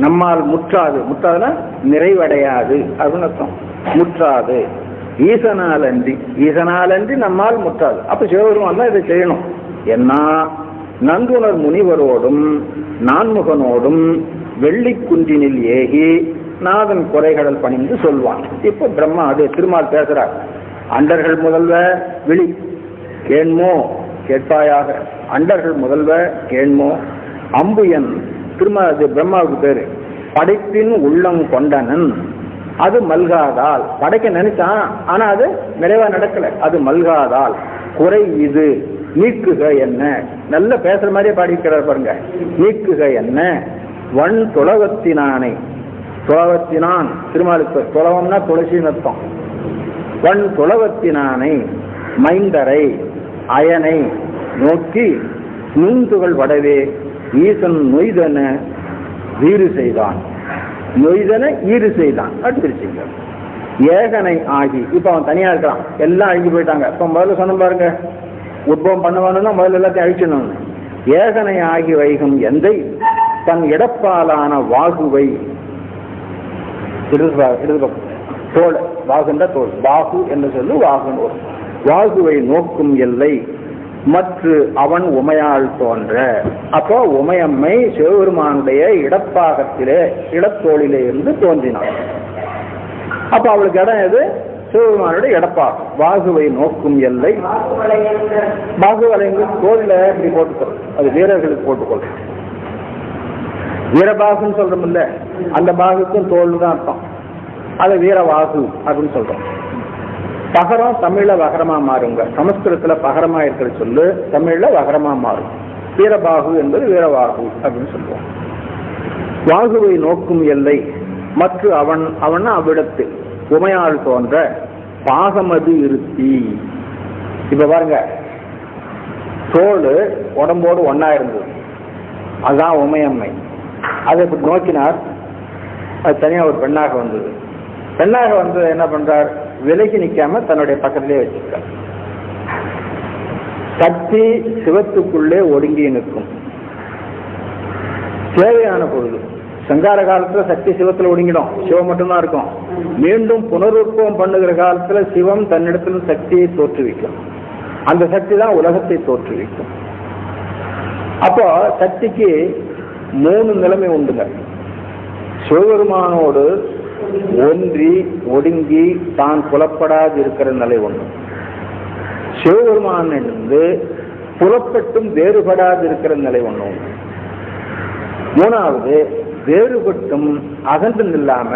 S1: நம்மால் முற்றாது, முற்றாதுன்னா நிறைவடையாது அப்படின்னு அர்த்தம். முற்றாது ஈசனாலன்றி, ஈசனாலன்றி நம்மால் முற்றாது. அப்ப சிவபெருமான் தான் இதை செய்யணும். என்ன நன்குணர் முனிவரோடும் நான்முகனோடும் வெள்ளி குன்றினில் ஏகி நாதன் குறைகடல் பணிந்து சொல்வான். இப்ப பிரம்மா அது திருமால் பேசுறார். அண்டர்கள் முதல்வ விழி கேண்மோ கேட்பாயாக, அண்டர்கள் முதல்வ கேண்மோ அம்புயன் திருமால் பிரம்மாவுக்கு பேரு படைப்பின் உள்ளம் கொண்டனன் அது மல்காதால். படைக்க நினைச்சான், ஆனா அது நிறைவா நடக்கல. அது மல்காதால் குறை இது நீக்குக என்ன. நல்ல பேசுற மாதிரியே பாடிக்கிறார் பாருங்க. நீக்குக என்ன வன் துளவத்தினானை, துளவத்தினான் திருமாலுக்கு துளவம்னா துளசி அர்த்தம். வன் துளவத்தினானை மைந்தரை அயனை நோக்கி நுண்துகள் வடவே ஈசன் நொய்தன வீறு செய்தான், நொய்தன ஈறு செய்தான் அடுத்திருச்சுங்க. ஏகனை ஆகி இப்ப அவன் தனியா இருக்கிறான், எல்லாம் அழிஞ்சு போயிட்டாங்க. இப்ப முதல்ல சொன்ன பாருங்க, உத்பவம் பண்ணுவானுன்னா முதல்ல எல்லாத்தையும் அழிச்சணும். ஏகனை ஆகி வைகும் எந்தை தன் இடப்பாலான வாகுவை, தோல், வாகுன்ற தோல், வாகு என்று சொல்லு, வாகு வாகுவை நோக்கும் எல்லை மற்ற அவன் உமையால் தோன்ற. அப்போ உமையம்மை சிவபெருமானுடைய இடப்பாகத்திலே இடத்தோளிலே இருந்து தோன்றினான். அப்ப அவளுக்கு இடம் எது? சிவபெருமானுடைய இடப்பாகம். வாகுவை நோக்கும் எல்லை, பாகுவலைங்க தோல்ல இப்படி போட்டுக்கிறது, அது வீரர்களுக்கு போட்டுக்கொள்ளும். வீரபாகுன்னு சொல்றோம் இல்ல, அந்த பாகுக்கும் தோல் தான் அர்த்தம். அது வீரவாகு அப்படின்னு சொல்றோம். பகரம் தமிழ்ல வகரமா மாறுங்க, சமஸ்கிருதத்துல பகரமா இருக்கிற சொல்லு தமிழ்ல வகரமா மாறும். வீரபாகு என்பது வீரவாகு அப்படின்னு சொல்லுவோம். வாகுவை நோக்கும் எல்லை மற்ற அவன், அவன் அவ்விடத்து உமையால் தோன்ற பாகமது இருத்தி. இப்ப பாருங்க, தோல் உடம்போடு ஒன்னா இருந்தது, அதுதான் உமையம்மை. அதை இப்படி நோக்கினார், அது தனியா ஒரு பெண்ணாக வந்தது. பெண்ணாக வந்து என்ன பண்றார், விலகி நிக்காம தன்னுடைய பக்கத்திலே வச்சிருக்கார். சக்தி சிவத்துக்குள்ளே ஒடுங்கி நிற்கும். தேவையான பொழுது சங்கார காலத்துல சக்தி சிவத்துல ஒடுங்கிடும், சிவம் மட்டும்தான் இருக்கும். மீண்டும் புனருற்பவம் பண்ணுகிற காலத்துல சிவம் தன்னிடத்துல சக்தியை தோற்றுவிக்கும். அந்த சக்தி தான் உலகத்தை தோற்றுவிக்கும். அப்போ சக்திக்கு 3 நிலைமை உண்டுங்க. சிவபெருமானோடு ஒன்றி ஒடுங்கி தான் புலப்படாது இருக்கிற நிலை ஒன்று. சிவபெருமானிலிருந்து புலப்பட்டும் வேறுபடாது இருக்கிற நிலை ஒன்று. 3வது வேறுபட்டும் அகன்று நில்லாம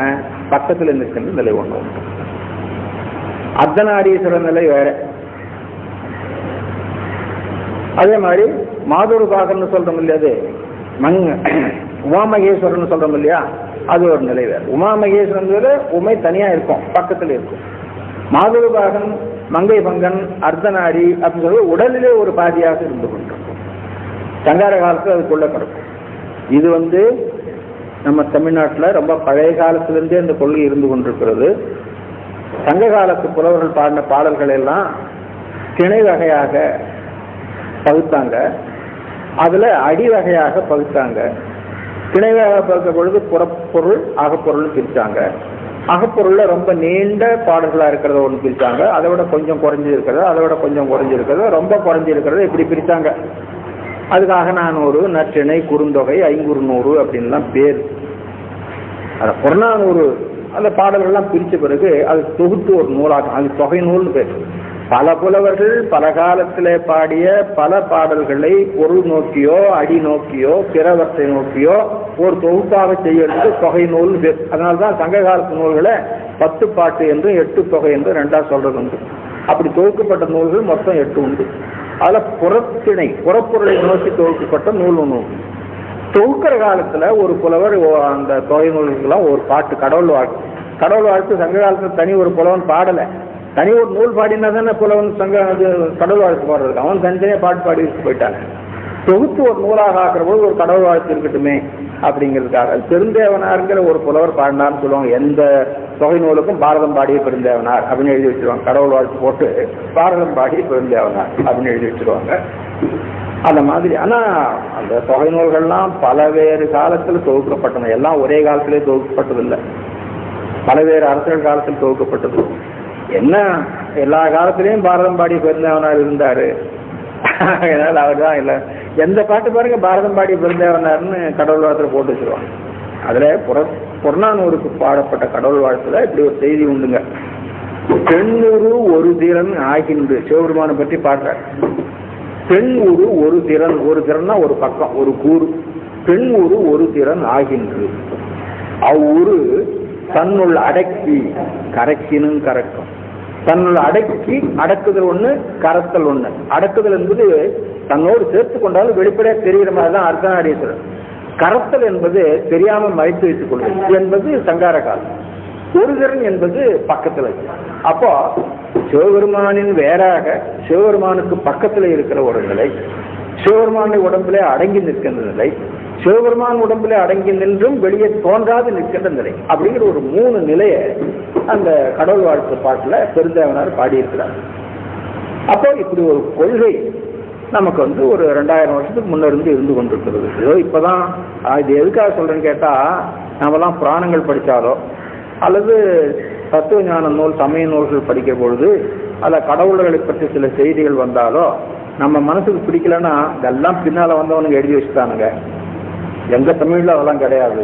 S1: பக்கத்தில் நிற்கின்ற நிலை ஒன்று. அர்த்தநாரீஸ்வர நிலை வேற. அதே மாதிரி மாதுருபாகன்னு சொல்றோம் இல்லையா, அது உமாமகேஸ்வரன் சொல்றோம் இல்லையா, அது ஒரு நிலை வேற. உமாமகேஸ்வரன் உமை தனியா இருக்கும், பக்கத்தில் இருக்கும். மாதுருபாகன், மங்கை பங்கன், அர்த்தநாரி அப்படின்னு சொல்லி உடலிலே ஒரு பாதியாக இருந்து கொண்டிருக்கும். சங்கார காலத்தில் அதுக்குள்ள கிடக்கும். இது நம்ம தமிழ்நாட்டில் ரொம்ப பழைய காலத்திலிருந்தே இந்த கொள்கை இருந்து கொண்டிருக்கிறது. சங்க காலத்து புலவர்கள் பாடின பாடல்கள் எல்லாம் திணை வகையாக பகுத்தாங்க, அதுல அடி வகையாக பகுத்தாங்க. திணை வகையாக பகுத்த பொழுது புறப்பொருள் அகப்பொருள் பிரிச்சாங்க. அகப்பொருள்ல ரொம்ப நீண்ட பாடல்களா இருக்கிறத ஒன்று பிரிச்சாங்க, அதை விட கொஞ்சம் குறைஞ்சி இருக்கிறது, அதை விட கொஞ்சம் குறைஞ்சி இருக்கிறது, ரொம்ப குறைஞ்சி இருக்கிறது, இப்படி பிரிச்சாங்க. அதுக்காக 400, நற்றிணை, குறுந்தொகை, 500 அப்படின்லாம் பேர். அது புறநானூறு அந்த பாடல்கள்லாம் பிரிச்ச பிறகு அது தொகுத்து ஒரு நூலாகும், அது தொகை நூல்னு பேர். பல புலவர்கள் பல காலத்திலே பாடிய பல பாடல்களை பொருள் நோக்கியோ அடி நோக்கியோ பிறவற்றை நோக்கியோ ஒரு தொகுப்பாக செய்யறதுக்கு தொகை நூல்னு பேர். அதனால்தான் சங்க காலத்து நூல்களை 10 பாட்டு என்று 8 தொகை என்று 2ஆ சொல்றது உண்டு. அப்படி தொகுக்கப்பட்ட நூல்கள் மொத்தம் 8 உண்டு. அதுல புறத்திணை, புறப்பொருளை நோக்கி தொகுக்கப்பட்ட நூல் ஒன்று. தொகுக்கிற காலத்துல ஒரு புலவர் அந்த தொகை நூல்கள்லாம் ஒரு பாட்டு, கடவுள் வாழ்த்து. கடவுள் வாழ்த்து சங்க காலத்துல தனி ஒரு புலவன் பாடலை, தனி ஒரு நூல் பாடினா தானே புலவன் கடவுள் வாழ்த்து பாடுறது. அவன் தனித்தனியா பாட்டு பாடி போயிட்டாங்க. தொகுத்து ஒரு நூலாக ஆக்கிற போது ஒரு கடவுள் வாழ்த்து இருக்கட்டுமே அப்படிங்கிறதுக்காக பெருந்தேவனாருங்கிற ஒரு புலவர் பாடினார்னு சொல்லுவாங்க. எந்த தொகை நூலுக்கும் பாரதம் பாடிய பெருந்தேவனார் அப்படின்னு எழுதி வச்சிருவாங்க. கடவுள் வாழ்த்து போட்டு பாரதம் பாடிய பெருந்தேவனார் அப்படின்னு எழுதி வச்சிருவாங்க. அந்த மாதிரி. ஆனா அந்த தொகை நூல்கள்லாம் பலவேறு காலத்தில் தொகுக்கப்பட்டன, எல்லாம் ஒரே காலத்திலே தொகுக்கப்பட்டதில்லை, பலவேறு அரசர்கள் காலத்தில் தொகுக்கப்பட்டது. என்ன எல்லா காலத்திலையும் பாரதம் பாடிய பெருந்தேவனார் இருந்தாரு, அதனால அவர் தான் இல்லை. எந்த பாட்டு பாருங்க பாரதம் பாடிய பெருந்தேவனார்னு கடவுள் வாழ்த்துல போட்டு வச்சிருவாங்க. அதுல புறநானூருக்கு பாடப்பட்ட கடவுள் வாழ்த்துல இப்படி ஒரு செய்தி உண்டுங்க. பெண்ணுரு ஒரு திறன் ஆகின்று, சிவபெருமானை பற்றி பாடுறார். பெண் உரு ஒரு திறன், ஒரு திறன்னா ஒரு பக்கம், ஒரு கூறு. பெண் உரு ஒரு திறன் ஆகின்று, அவ்வுரு தன்னுள் அடக்கி கரக்கினும் கரக்கும். தன்னுள் அடக்கி, அடக்குதல் ஒண்ணு, கரத்தல் ஒண்ணு. அடக்குதல் என்பது தன்னோடு சேர்த்து கொண்டாலும் வெளிப்படையா தெரிகிற மாதிரி தான் அர்த்தநாரீஸ்வரர். கரத்தல் என்பது தெரியாம மறைத்து வைத்துக் கொள்வது என்பது சங்கார காலம். ஒருதரன் என்பது பக்கத்துல. அப்போ சிவபெருமானின் வேறாக சிவபெருமானுக்கு பக்கத்துல இருக்கிற ஒரு நிலை, சிவபெருமானுடைய உடம்பிலே அடங்கி நிற்கின்ற நிலை, சிவபெருமான் உடம்பிலே அடங்கி நின்றும் வெளியே தோன்றாது நிற்கின்ற நிலை, அப்படிங்கிற ஒரு 3 நிலையை அந்த கடவுள் வாழ்த்து பாட்டுல பெருந்தேவனார் பாடியிருக்கிறார். அப்போ இப்படி ஒரு கொள்கை நமக்கு ஒரு 2000 வருஷத்துக்கு முன்னிருந்து இருந்து கொண்டிருக்கிறது. ஏதோ இப்பதான் இது எதுக்காக சொல்றேன்னு கேட்டா, நம்மலாம் புராணங்கள் படிச்சாலோ அல்லது தத்துவ ஞான நூல் சமய நூல்கள் படிக்கிற பொழுது அதில் கடவுள்களை பற்றி சில செய்திகள் வந்தாலோ நம்ம மனசுக்கு பிடிக்கலன்னா இதெல்லாம் பின்னால வந்தவனுங்க எழுதி வச்சுட்டானுங்க, எங்க தமிழ்ல அதெல்லாம் கிடையாது,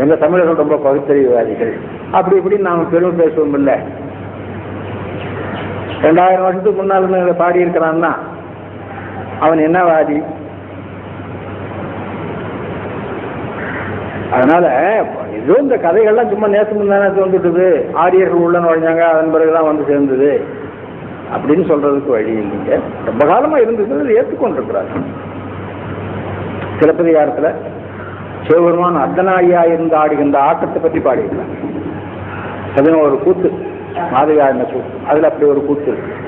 S1: எங்க தமிழர்கள் ரொம்ப பகுத்தறிவுவாதிகள், அப்படி இப்படின்னு நாம பெருமை பேசுவோம். இல்லை, 2000 வருஷத்துக்கு முன்னால பாடி இருக்கிறான்னா அவன் என்ன வாதி? அதனால ஏதோ இந்த கதைகள்லாம் சும்மா நேசம் தானே தோன்றுட்டுது, ஆரியர்கள் உள்ள நுழைஞ்சாங்க அதன் பிறகுதான் வந்து சேர்ந்தது அப்படின்னு சொல்றதுக்கு வழி இல்லைங்க. ரொம்ப காலமா இருந்தது, ஏற்றுக்கொண்டிருக்கிறாங்க. சிலப்பதிகாரத்துல சிவபெருமான் அர்த்தநாரியா இருந்து ஆடுகின்ற ஆட்டத்தை பற்றி பாடியிருக்காங்க. 11 கூத்து, மாதவியாடின கூத்து, அதுல அப்படி ஒரு கூத்து இருக்கு.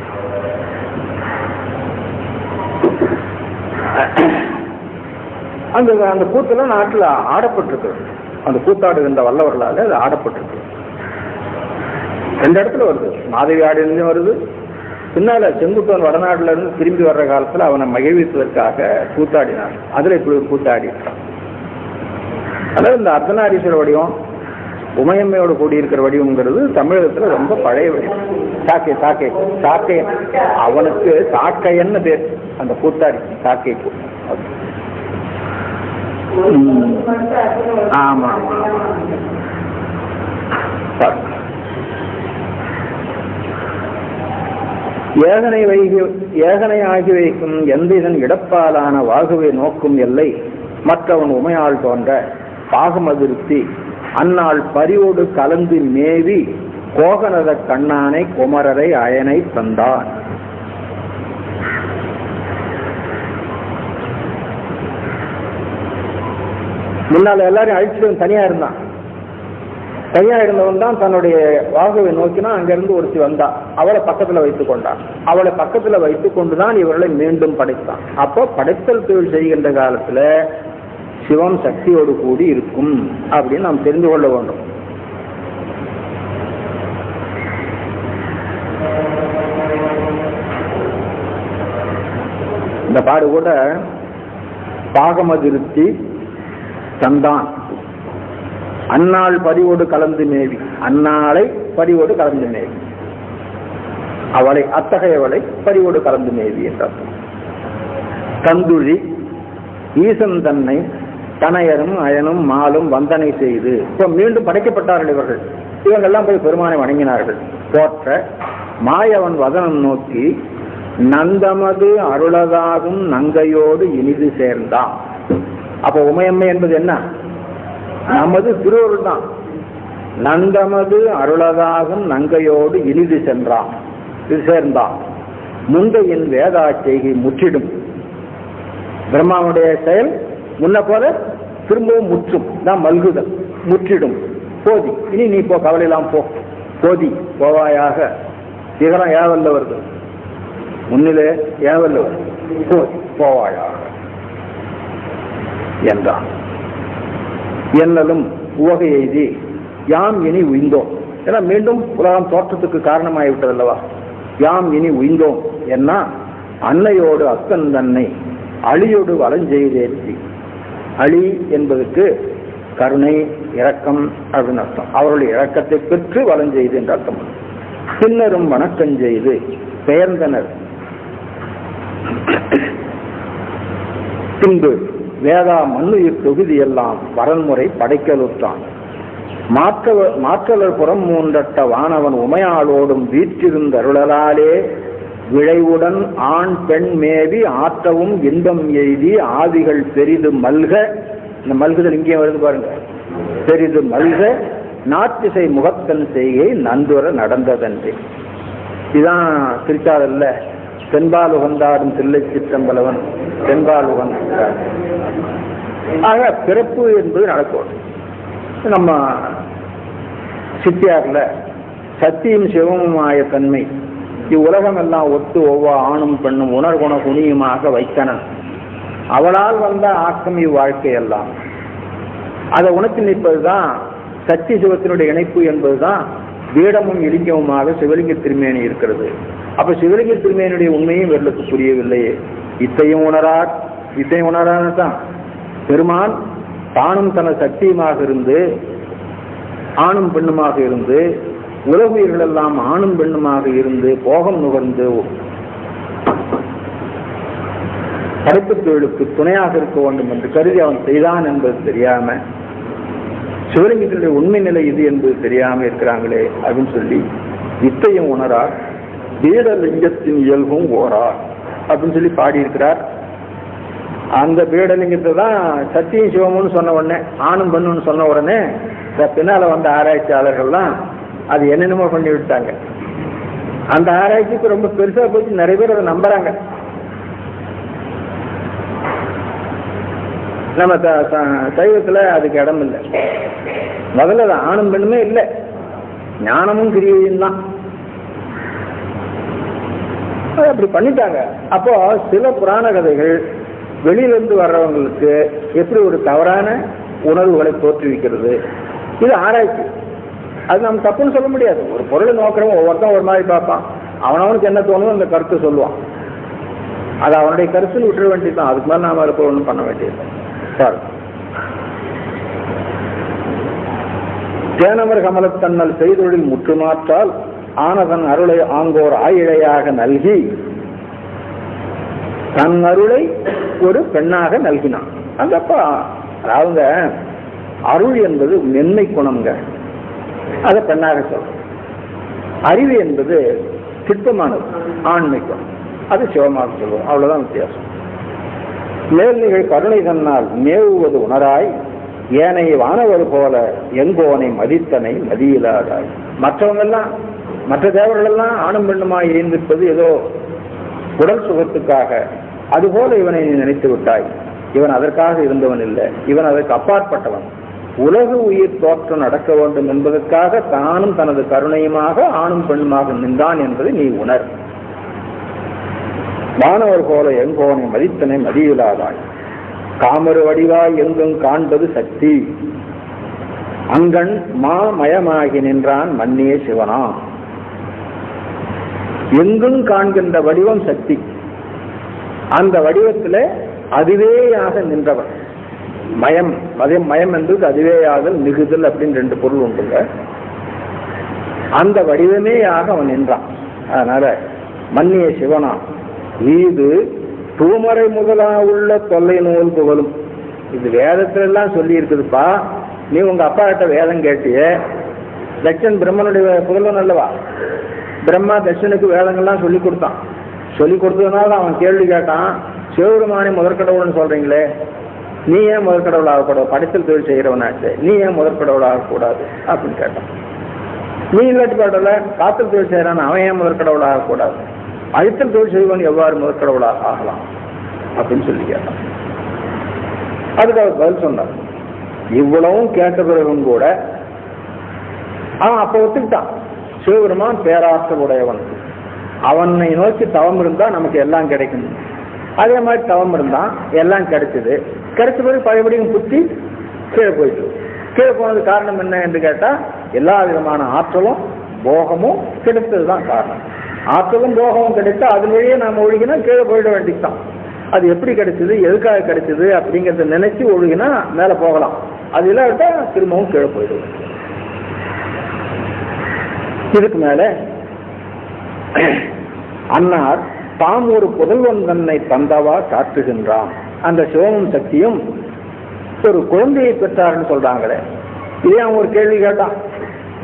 S1: அந்த கூத்துல நாட்டில் ஆடப்பட்டிருக்கு, அந்த கூத்தாடுகின்ற வல்லவர்களால அது ஆடப்பட்டிருக்கு. 2 இடத்துல வருது, மாதவியாடிலையும் வருது, பின்னால செங்குட்டுவன் வடநாட்டுல இருந்து திரும்பி வர்ற காலத்துல அவனை மகிழ்விப்பதற்காக கூத்தாடினான். அதுல இப்படி ஒரு கூத்தாடி இருக்கான். அதாவது இந்த அர்த்தநாரீஸ்வர வடிவம் உமையம்மையோடு கூடியிருக்கிற வடிவம்ங்கிறது தமிழகத்துல ரொம்ப பழைய வடிவம். சாக்கை சாக்கை சாக்கை அவனுக்கு சாக்கையன்னு பேர், அந்த கூத்தாடி சாக்கை. ஆமா ஏகனை ஆகி வைக்கும் எந்த இதன் இடப்பாலான வாகுவை நோக்கும் எல்லை மற்றவன் உமையாள் தோன்ற பாகமதிருத்தி அந்நாள் பரிவோடு கலந்து மேவி கோகனத கண்ணானை குமரரை அயனை தந்தான். முன்னால எல்லாரும் அழிச்சிட்டு தனியா இருந்தான். தனியா இருந்தவன் தான் தன்னுடைய வாகுவை நோக்கினா அங்கிருந்து ஒருத்தி வந்தா, அவளை பக்கத்துல வைத்துக் கொண்டான். அவளை பக்கத்துல வைத்துக் கொண்டுதான் இவர்களை மீண்டும் படைத்தான். அப்போ படைத்தல் தொழில் செய்கின்ற காலத்துல சிவம் சக்தியோடு கூடி இருக்கும் அப்படின்னு நாம் தெரிந்து கொள்ள வேண்டும். இந்த பாடு கூட பாகமதிருத்தி தந்தான் அந்நாள் பரிவோடு கலந்து மேவி, அந்நாளை பரிவோடு கலந்து மேவி, அவளை அத்தகையவளை பரிவோடு கலந்து மேவி என்றார். தந்துழி ஈசன் தன்னை தனையரும் அயனும் மாலும் வந்தனை செய்து இப்போ மீண்டும் படைக்கப்பட்டார்கள் இவர்கள். இவங்கெல்லாம் போய் பெருமானை வணங்கினார்கள். போற்ற மாயவன் வதனம் நோக்கி நந்தமது அருளதாகும் நங்கையோடு இனிது சேர்ந்தான். அப்போ உமையம்மை என்பது என்ன? நமது திருவருள் தான். நந்தமது அருளதாகும் நங்கையோடு இனிது சென்றான், இது சேர்ந்தான். முந்தையின் வேதா செய்கை முற்றிடும். பிரம்மாவுடைய செயல் முன்ன போல திரும்பவும் முற்றும் தான், மல்குதல், முற்றிடும். போதி, இனி நீ போ, கவலையெல்லாம் போ, போதி போவாயாக. சிகரம் ஏவல்ல வருது, முன்னிலே ஏவல்ல வருது, போதி போவாயாக என்றான். என்னலும் உவகை எய்தி யாம் இனி உய்ந்தோம். ஏன்னா மீண்டும் உலகம் தோற்றத்துக்கு காரணமாகிவிட்டது அல்லவா. யாம் இனி உய்ந்தோம் என்ன? அன்னையோடு அக்கன் தன்னை அழியோடு வலஞ்செய்தேற்றி. அழி என்பதற்கு கருணை இரக்கம் அப்படின்னு அர்த்தம். அவருடைய இரக்கத்தை பெற்று வலஞ்செய்து என்று அர்த்தம். பின்னரும் வணக்கம் செய்து பெயர்ந்தனர். பின்பு வேதா மண்ணுயிர் தொகுதி எல்லாம் வரன்முறை படைக்கலுற்றான். மாற்றலர் புறம் மூன்றட்ட வானவன் உமையாளோடும் வீற்றிருந்த அருளாலே விளைவுடன் ஆண் பெண் மேவி ஆற்றவும் இன்பம் எய்தி ஆதிகள் பெரிது மல்க. இந்த மல்குதல் இங்கே வருது பாருங்க. பெரிது மல்க நாட்டிசை முகத்தன் செய்கை நந்துர நடந்ததன்றி. இதுதான் திருச்சாதல்ல தென்பால் உகந்தாடும் தில்லை சிற்றம்பலவன் தென்பால் உகந்த. ஆக பிறப்பு என்பது நடக்கும். நம்ம சித்தியார்ல சத்தியும் சிவமுமாய தன்மை இவ்வுலகம் எல்லாம் ஒத்து ஒவ்வொரு ஆணும் பெண்ணும் உணர்குண குணியுமாக வைத்தனன் அவளால் வந்த ஆக்கம் இவ்வாழ்க்கையெல்லாம் அதை உணர்த்தி நிற்பதுதான் சக்தி சிவத்தினுடைய இணைப்பு என்பதுதான் வீடமும் இலிங்கமுமாக சிவலிங்க திருமேனி இருக்கிறது. அப்ப சிவலிங்க திருமேனியுடைய உண்மையும் இவர்களுக்கு புரியவில்லையே. இத்தையும் உணராதான் பெருமான் தானும் தனது சக்தியுமாக இருந்து ஆணும் பெண்ணுமாக இருந்து உலகுயிர்கள் எல்லாம் ஆணும் பெண்ணுமாக இருந்து போகம் நுகர்ந்து படைப்பு தொழிலுக்கு துணையாக இருக்க வேண்டும் என்று கருதி அவன் செய்தான் என்பது தெரியாம சிவலிங்கத்தினுடைய உண்மை நிலை இது என்பது தெரியாம இருக்கிறாங்களே அப்படின்னு சொல்லி இத்தையும் உணரார் பீடலிங்கத்தின் இயல்பும் ஓரார் அப்படின்னு சொல்லி பாடியிருக்கிறார். அந்த பீடலிங்கத்தை தான் சத்தியும் சிவமுன்னு சொன்ன உடனே ஆணும் பெண்ணுன்னு சொன்ன உடனே பின்னால வந்த ஆராய்ச்சியாளர்கள்லாம் அது என்னென்னமோ பண்ணி விட்டாங்க. அந்த ஆராய்ச்சிக்கு ரொம்ப பெருசா போச்சு, நிறைய பேர் அதை நம்புறாங்க. நம்ம சைவத்துல அதுக்கு இடம் இல்லை. முதல்ல ஆணும் பெண்ணுமே இல்லை, ஞானமும் கிரியையும் தான். அப்படி பண்ணிட்டாங்க. அப்போ சில புராண கதைகள் வெளியிலிருந்து வர்றவங்களுக்கு எப்படி ஒரு தவறான உணர்வுகளை தோற்றுவிக்கிறது, இது ஆராய்ச்சி. அது நம்ம தப்புன்னு சொல்ல முடியாது. ஒரு பொருளை நோக்கிறவன் ஒவ்வொருத்தன் ஒரு மாதிரி பார்ப்பான், அவனவனுக்கு என்ன தோணுதோ அந்த கருத்தை சொல்லுவான். அது அவனுடைய கருத்துன்னு விட்டுற வேண்டியதுதான். அதுக்கு மேலே நாம இருக்க ஒன்றும் பண்ண வேண்டியது. சார் தேனவர் கமலத்தன்னல் செய்தொழில் முற்றுமாற்றால் ஆனதன் அருளை ஆங்கோர் ஆயிழையாக நல்கி தன் அருளை ஒரு பெண்ணாக நல்கினான். அந்தப்பா அதாவது அருள் என்பது மென்மை குணம்ங்க, அதை பெண்ணாக சொல்றோம். அறிவு என்பது திட்டமானது, ஆண்மை குணம், அது சிவமாக சொல்லுவோம். அவ்வளவுதான் வித்தியாசம். மேல்நிகழ் கருணை தன்னால் மேவுவது உணராய் ஏனைய வானவர் போல எங்கோனை மதித்தனை மதியிலாதாய். மற்றவங்கெல்லாம் மற்ற தேவர்கள் எல்லாம் ஆணும் பெண்ணுமாய் இருந்திருப்பது ஏதோ உடல் சுகத்துக்காக, அதுபோல இவனை நினைத்து விட்டாய். இவன் அதற்காக இருந்தவன் இல்லை, இவன் அதற்கு அப்பாற்பட்டவன். உலக உயிர் தோற்றம் நடக்க வேண்டும் என்பதற்காக தானும் தனது கருணையுமாக ஆணும் பெண்ணுமாக நின்றான் என்பதை நீ உணர். வானவர் போல எங்கோனை மதித்தனை மதியிலாதாய். காமரு வடிவாய் எங்கும் காண்பது சக்தி அங்கண் மாமயமாகி நின்றான் மன்னிய சிவனா. எங்கும் காண்கின்ற வடிவம் சக்தி, அந்த வடிவத்தில் அதுவேயாக நின்றவன். மயம் மயம் என்பது அதுவேயாதல் மிகுதல் அப்படின்னு ரெண்டு பொருள் உண்டுங்க. அந்த வடிவமேயாக அவன் நின்றான். அதனால மன்னிய சிவனா இது தூமறை முதலா உள்ள தொல்லை நூல் புகழும். இது வேதத்துல எல்லாம் சொல்லி இருக்குதுப்பா. நீ உங்க அப்பா கிட்ட வேதம் கேட்டிய, தட்சன் பிரம்மனுடைய புகழன் அல்லவா. பிரம்மா தட்சனுக்கு வேதங்கள்லாம் சொல்லி கொடுத்தான். சொல்லி கொடுத்ததுனால அவன் கேள்வி கேட்டான், சிவபெருமானை முதற்கடவுள்னு சொல்றீங்களே, நீ ஏன் முதற்கடவுள் ஆகக்கூடாது? படைத்தல் தொழில் செய்கிறவனாச்சு, நீ ஏன் முதற்கடவுள் ஆகக்கூடாது அப்படின்னு கேட்டான். நீ இல்லாட்டி பாடல காத்தல் தொழில் செய்யறான், அவன் ஏன் முதற்கடவுள் ஆகக்கூடாது? அழித்தல் தொழில் செய்வன் எவ்வாறு முதற்கடவுளாக ஆகலாம் அப்படின்னு சொல்லி கேட்டான். அதுக்கு அவர் பதில் சொன்னார். இவ்வளவும் கேட்ட பிறகும் கூட அவன் அப்ப ஒத்துக்கிட்டான். சிவபெருமான் பேராற்றல் உடையவன், அவனை நோக்கி தவம் இருந்தா நமக்கு எல்லாம் கிடைக்கும். அதே மாதிரி தவம் இருந்தான், எல்லாம் கிடைச்சது. கிடைச்ச பிறகு பழையபடியும் புத்தி கீழே போயிட்டு, கீழே போனது காரணம் என்ன என்று கேட்டா எல்லா விதமான ஆற்றலும் போகமும் கிடைத்ததுதான் காரணம். ஆற்றலும் போகமும் கிடைத்தா அது வழியே நாம் ஒழுகினா கீழே போயிட வேண்டியதுதான். அது எப்படி கிடைச்சது, எதுக்காக கிடைச்சது அப்படிங்கிறத நினைச்சு ஒழுகினா மேல போகலாம். அது இல்லாட்டா திரும்பவும் கீழே போயிடுவோம். இதுக்கு மேல அன்னார் தாம் ஒரு புதல்வன் தன்னை தந்தவா காட்டுகின்றான். அந்த சிவமும் சக்தியும் ஒரு குழந்தையை பெற்றார்னு சொல்றாங்களே, இதே அவன் ஒரு கேள்வி கேட்டான்.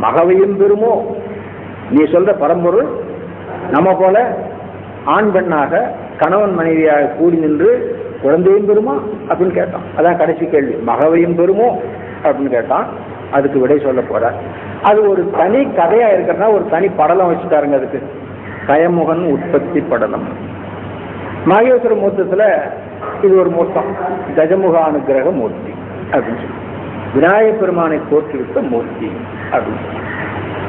S1: மகவையும் பெறுமோ? நீ சொல்ற பரம்பொருள் நம்ம போல ஆண் பெண்ணாக கணவன் மனைவியாக கூடி நின்று குழந்தையும் பெறுமா அப்படின்னு கேட்டான். அதான் கடைசி கேள்வி, மகவையும் பெறுமோ அப்படின்னு கேட்டான். அதுக்கு விடை சொல்ல போற. அது ஒரு தனி கதையா இருக்கிறதா ஒரு தனி படலம் வச்சுட்டாருங்க. அதுக்கு கயமுகன் உற்பத்தி படலம். மகேஸ்வர மூர்த்தத்துல இது ஒரு மூர்த்தம், கஜமுக அனுகிரக மூர்த்தி அப்படின்னு சொல்லி, விநாயகப் பெருமானை தோற்றுவித்த மூர்த்தி அப்படின்னு சொல்லி.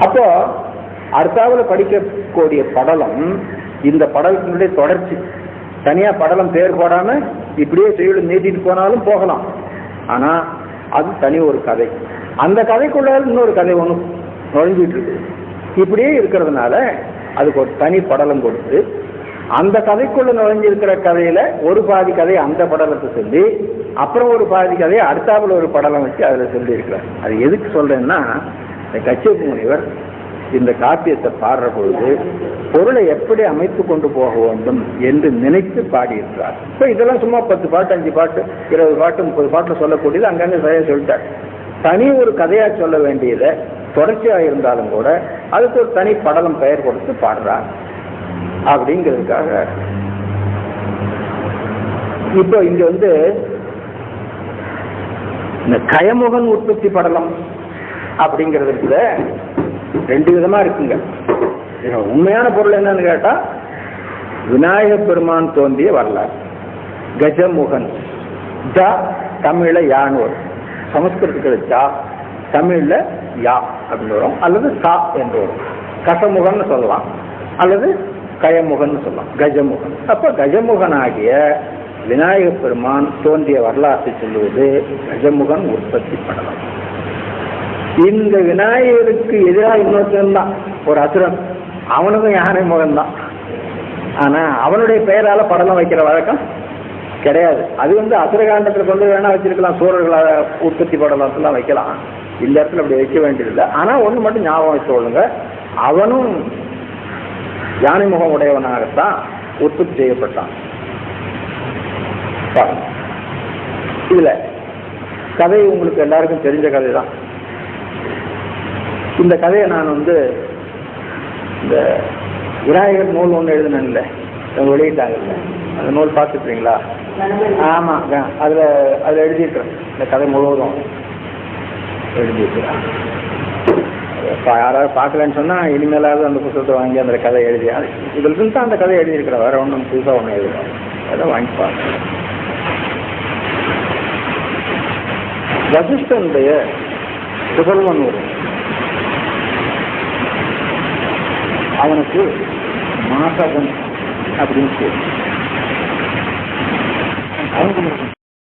S1: அப்போ அடுத்தாவில் படிக்கக்கூடிய படலம் இந்த படலத்தினுடைய தொடர்ச்சி. தனியா படலம் பேர் போடாம இப்படியே செய்யுள் நீட்டிட்டு போனாலும் போகலாம். ஆனா அது தனி ஒரு கதை. அந்த கதைக்குள்ள இன்னொரு கதை ஒண்ணு நுழைஞ்சிட்டு இருக்கு. இப்படியே இருக்கிறதுனால அதுக்கு ஒரு தனி படலம் கொடுத்து அந்த கதைக்குள்ள நுழைஞ்சிருக்கிற கதையில ஒரு பாதி கதை அந்த படலத்தை சொல்லி அப்புறம் ஒரு பாதி கதையை அடுத்தாப்புல ஒரு படலம் வச்சு அதுல சொல்லி இருக்கிறார். அது எதுக்கு சொல்றேன்னா, கச்சியப்ப முனிவர் இந்த காப்பியத்தை பாடுற பொழுது பொருளை எப்படி அமைத்து கொண்டு போக வேண்டும் என்று நினைத்து பாடியிருக்கிறார். இப்போ இதெல்லாம் சும்மா 10 பாட்டு 5 பாட்டு 20 பாட்டு 30 பாட்டு சொல்லக்கூடியது அங்கங்க சரியா சொல்லிட்டார். தனி ஒரு கதையா சொல்ல வேண்டியதை தொடர்ச்சியாக இருந்தாலும் கூட அதுக்கு ஒரு தனி படலம் பெயர் கொடுத்து பாடுறார் அப்படிங்கிறதுக்காக. இப்போ இங்க இந்த கயமுகன் உற்பத்தி படலம் அப்படிங்கிறதுல 2 விதமா இருக்குங்க. உண்மையான பொருள் என்னன்னு கேட்டா, விநாயக பெருமான் தோன்றிய வரலாறு. கஜமுகன் ஜா தமிழ்ல யான்னு வரும், சமஸ்கிருதத்துல ஜா தமிழ்ல யா அப்படின்னு வரும், அல்லது சா என்று வரும். கசமுகன் சொல்லலாம் அல்லது கயமுகன் சொல்லலாம், கஜமுகன். அப்ப கஜமுகன் ஆகிய விநாயக பெருமான் தோன்றிய வரலாற்றை சொல்லுவது கஜமுகன் உற்பத்தி படலம். இந்த விநாயகருக்கு எதிராக இன்னொருத்தன் தான் ஒரு அசுரன், அவனுக்கும் யானை முகன் தான். ஆனா அவனுடைய பெயரால படலம் வைக்கிற வழக்கம் கிடையாது. அது அசுரகாண்டத்துல கொண்டு வேணா வச்சிருக்கலாம், சூரர்களால உற்பத்தி படலத்தெல்லாம் வைக்கலாம். இந்த இடத்துல அப்படி வைக்க வேண்டியதில்லை. ஆனா ஒண்ணு மட்டும் ஞாபகம் வச்சு கொள்ளுங்க, அவனும் யானை முகம் உடையவனாகத்தான் உற்பத்தி செய்யப்பட்டான். இதுல கதை உங்களுக்கு எல்லாருக்கும் தெரிஞ்ச கதை தான். இந்த கதையை நான் இந்த விநாயகர் நூல் ஒன்று எழுதினேன்ல, வெளியிட்டாங்கல்ல, அந்த நூல் பார்த்துருக்கீங்களா? ஆமா, அதுல எழுதியிருக்கிறேன். இந்த கதை முழுவதும் எழுதியிருக்கிறேன். யாராவது பார்க்கலன்னு சொன்னா இனிமேலாவது அந்த புத்தகத்தை வாங்கி அந்த கதை எழுதி, இதுல இருந்து தான் அந்த கதை எழுதியிருக்கிறேன். வேற ஒன்றும் புதுசா ஒன்று எழுதுறோம், அதை வாங்கி பார்க்க. வசிஷ்டனுடைய புகழ்வன் ஒரு அவனுக்கு மாசகன் அப்படின்னு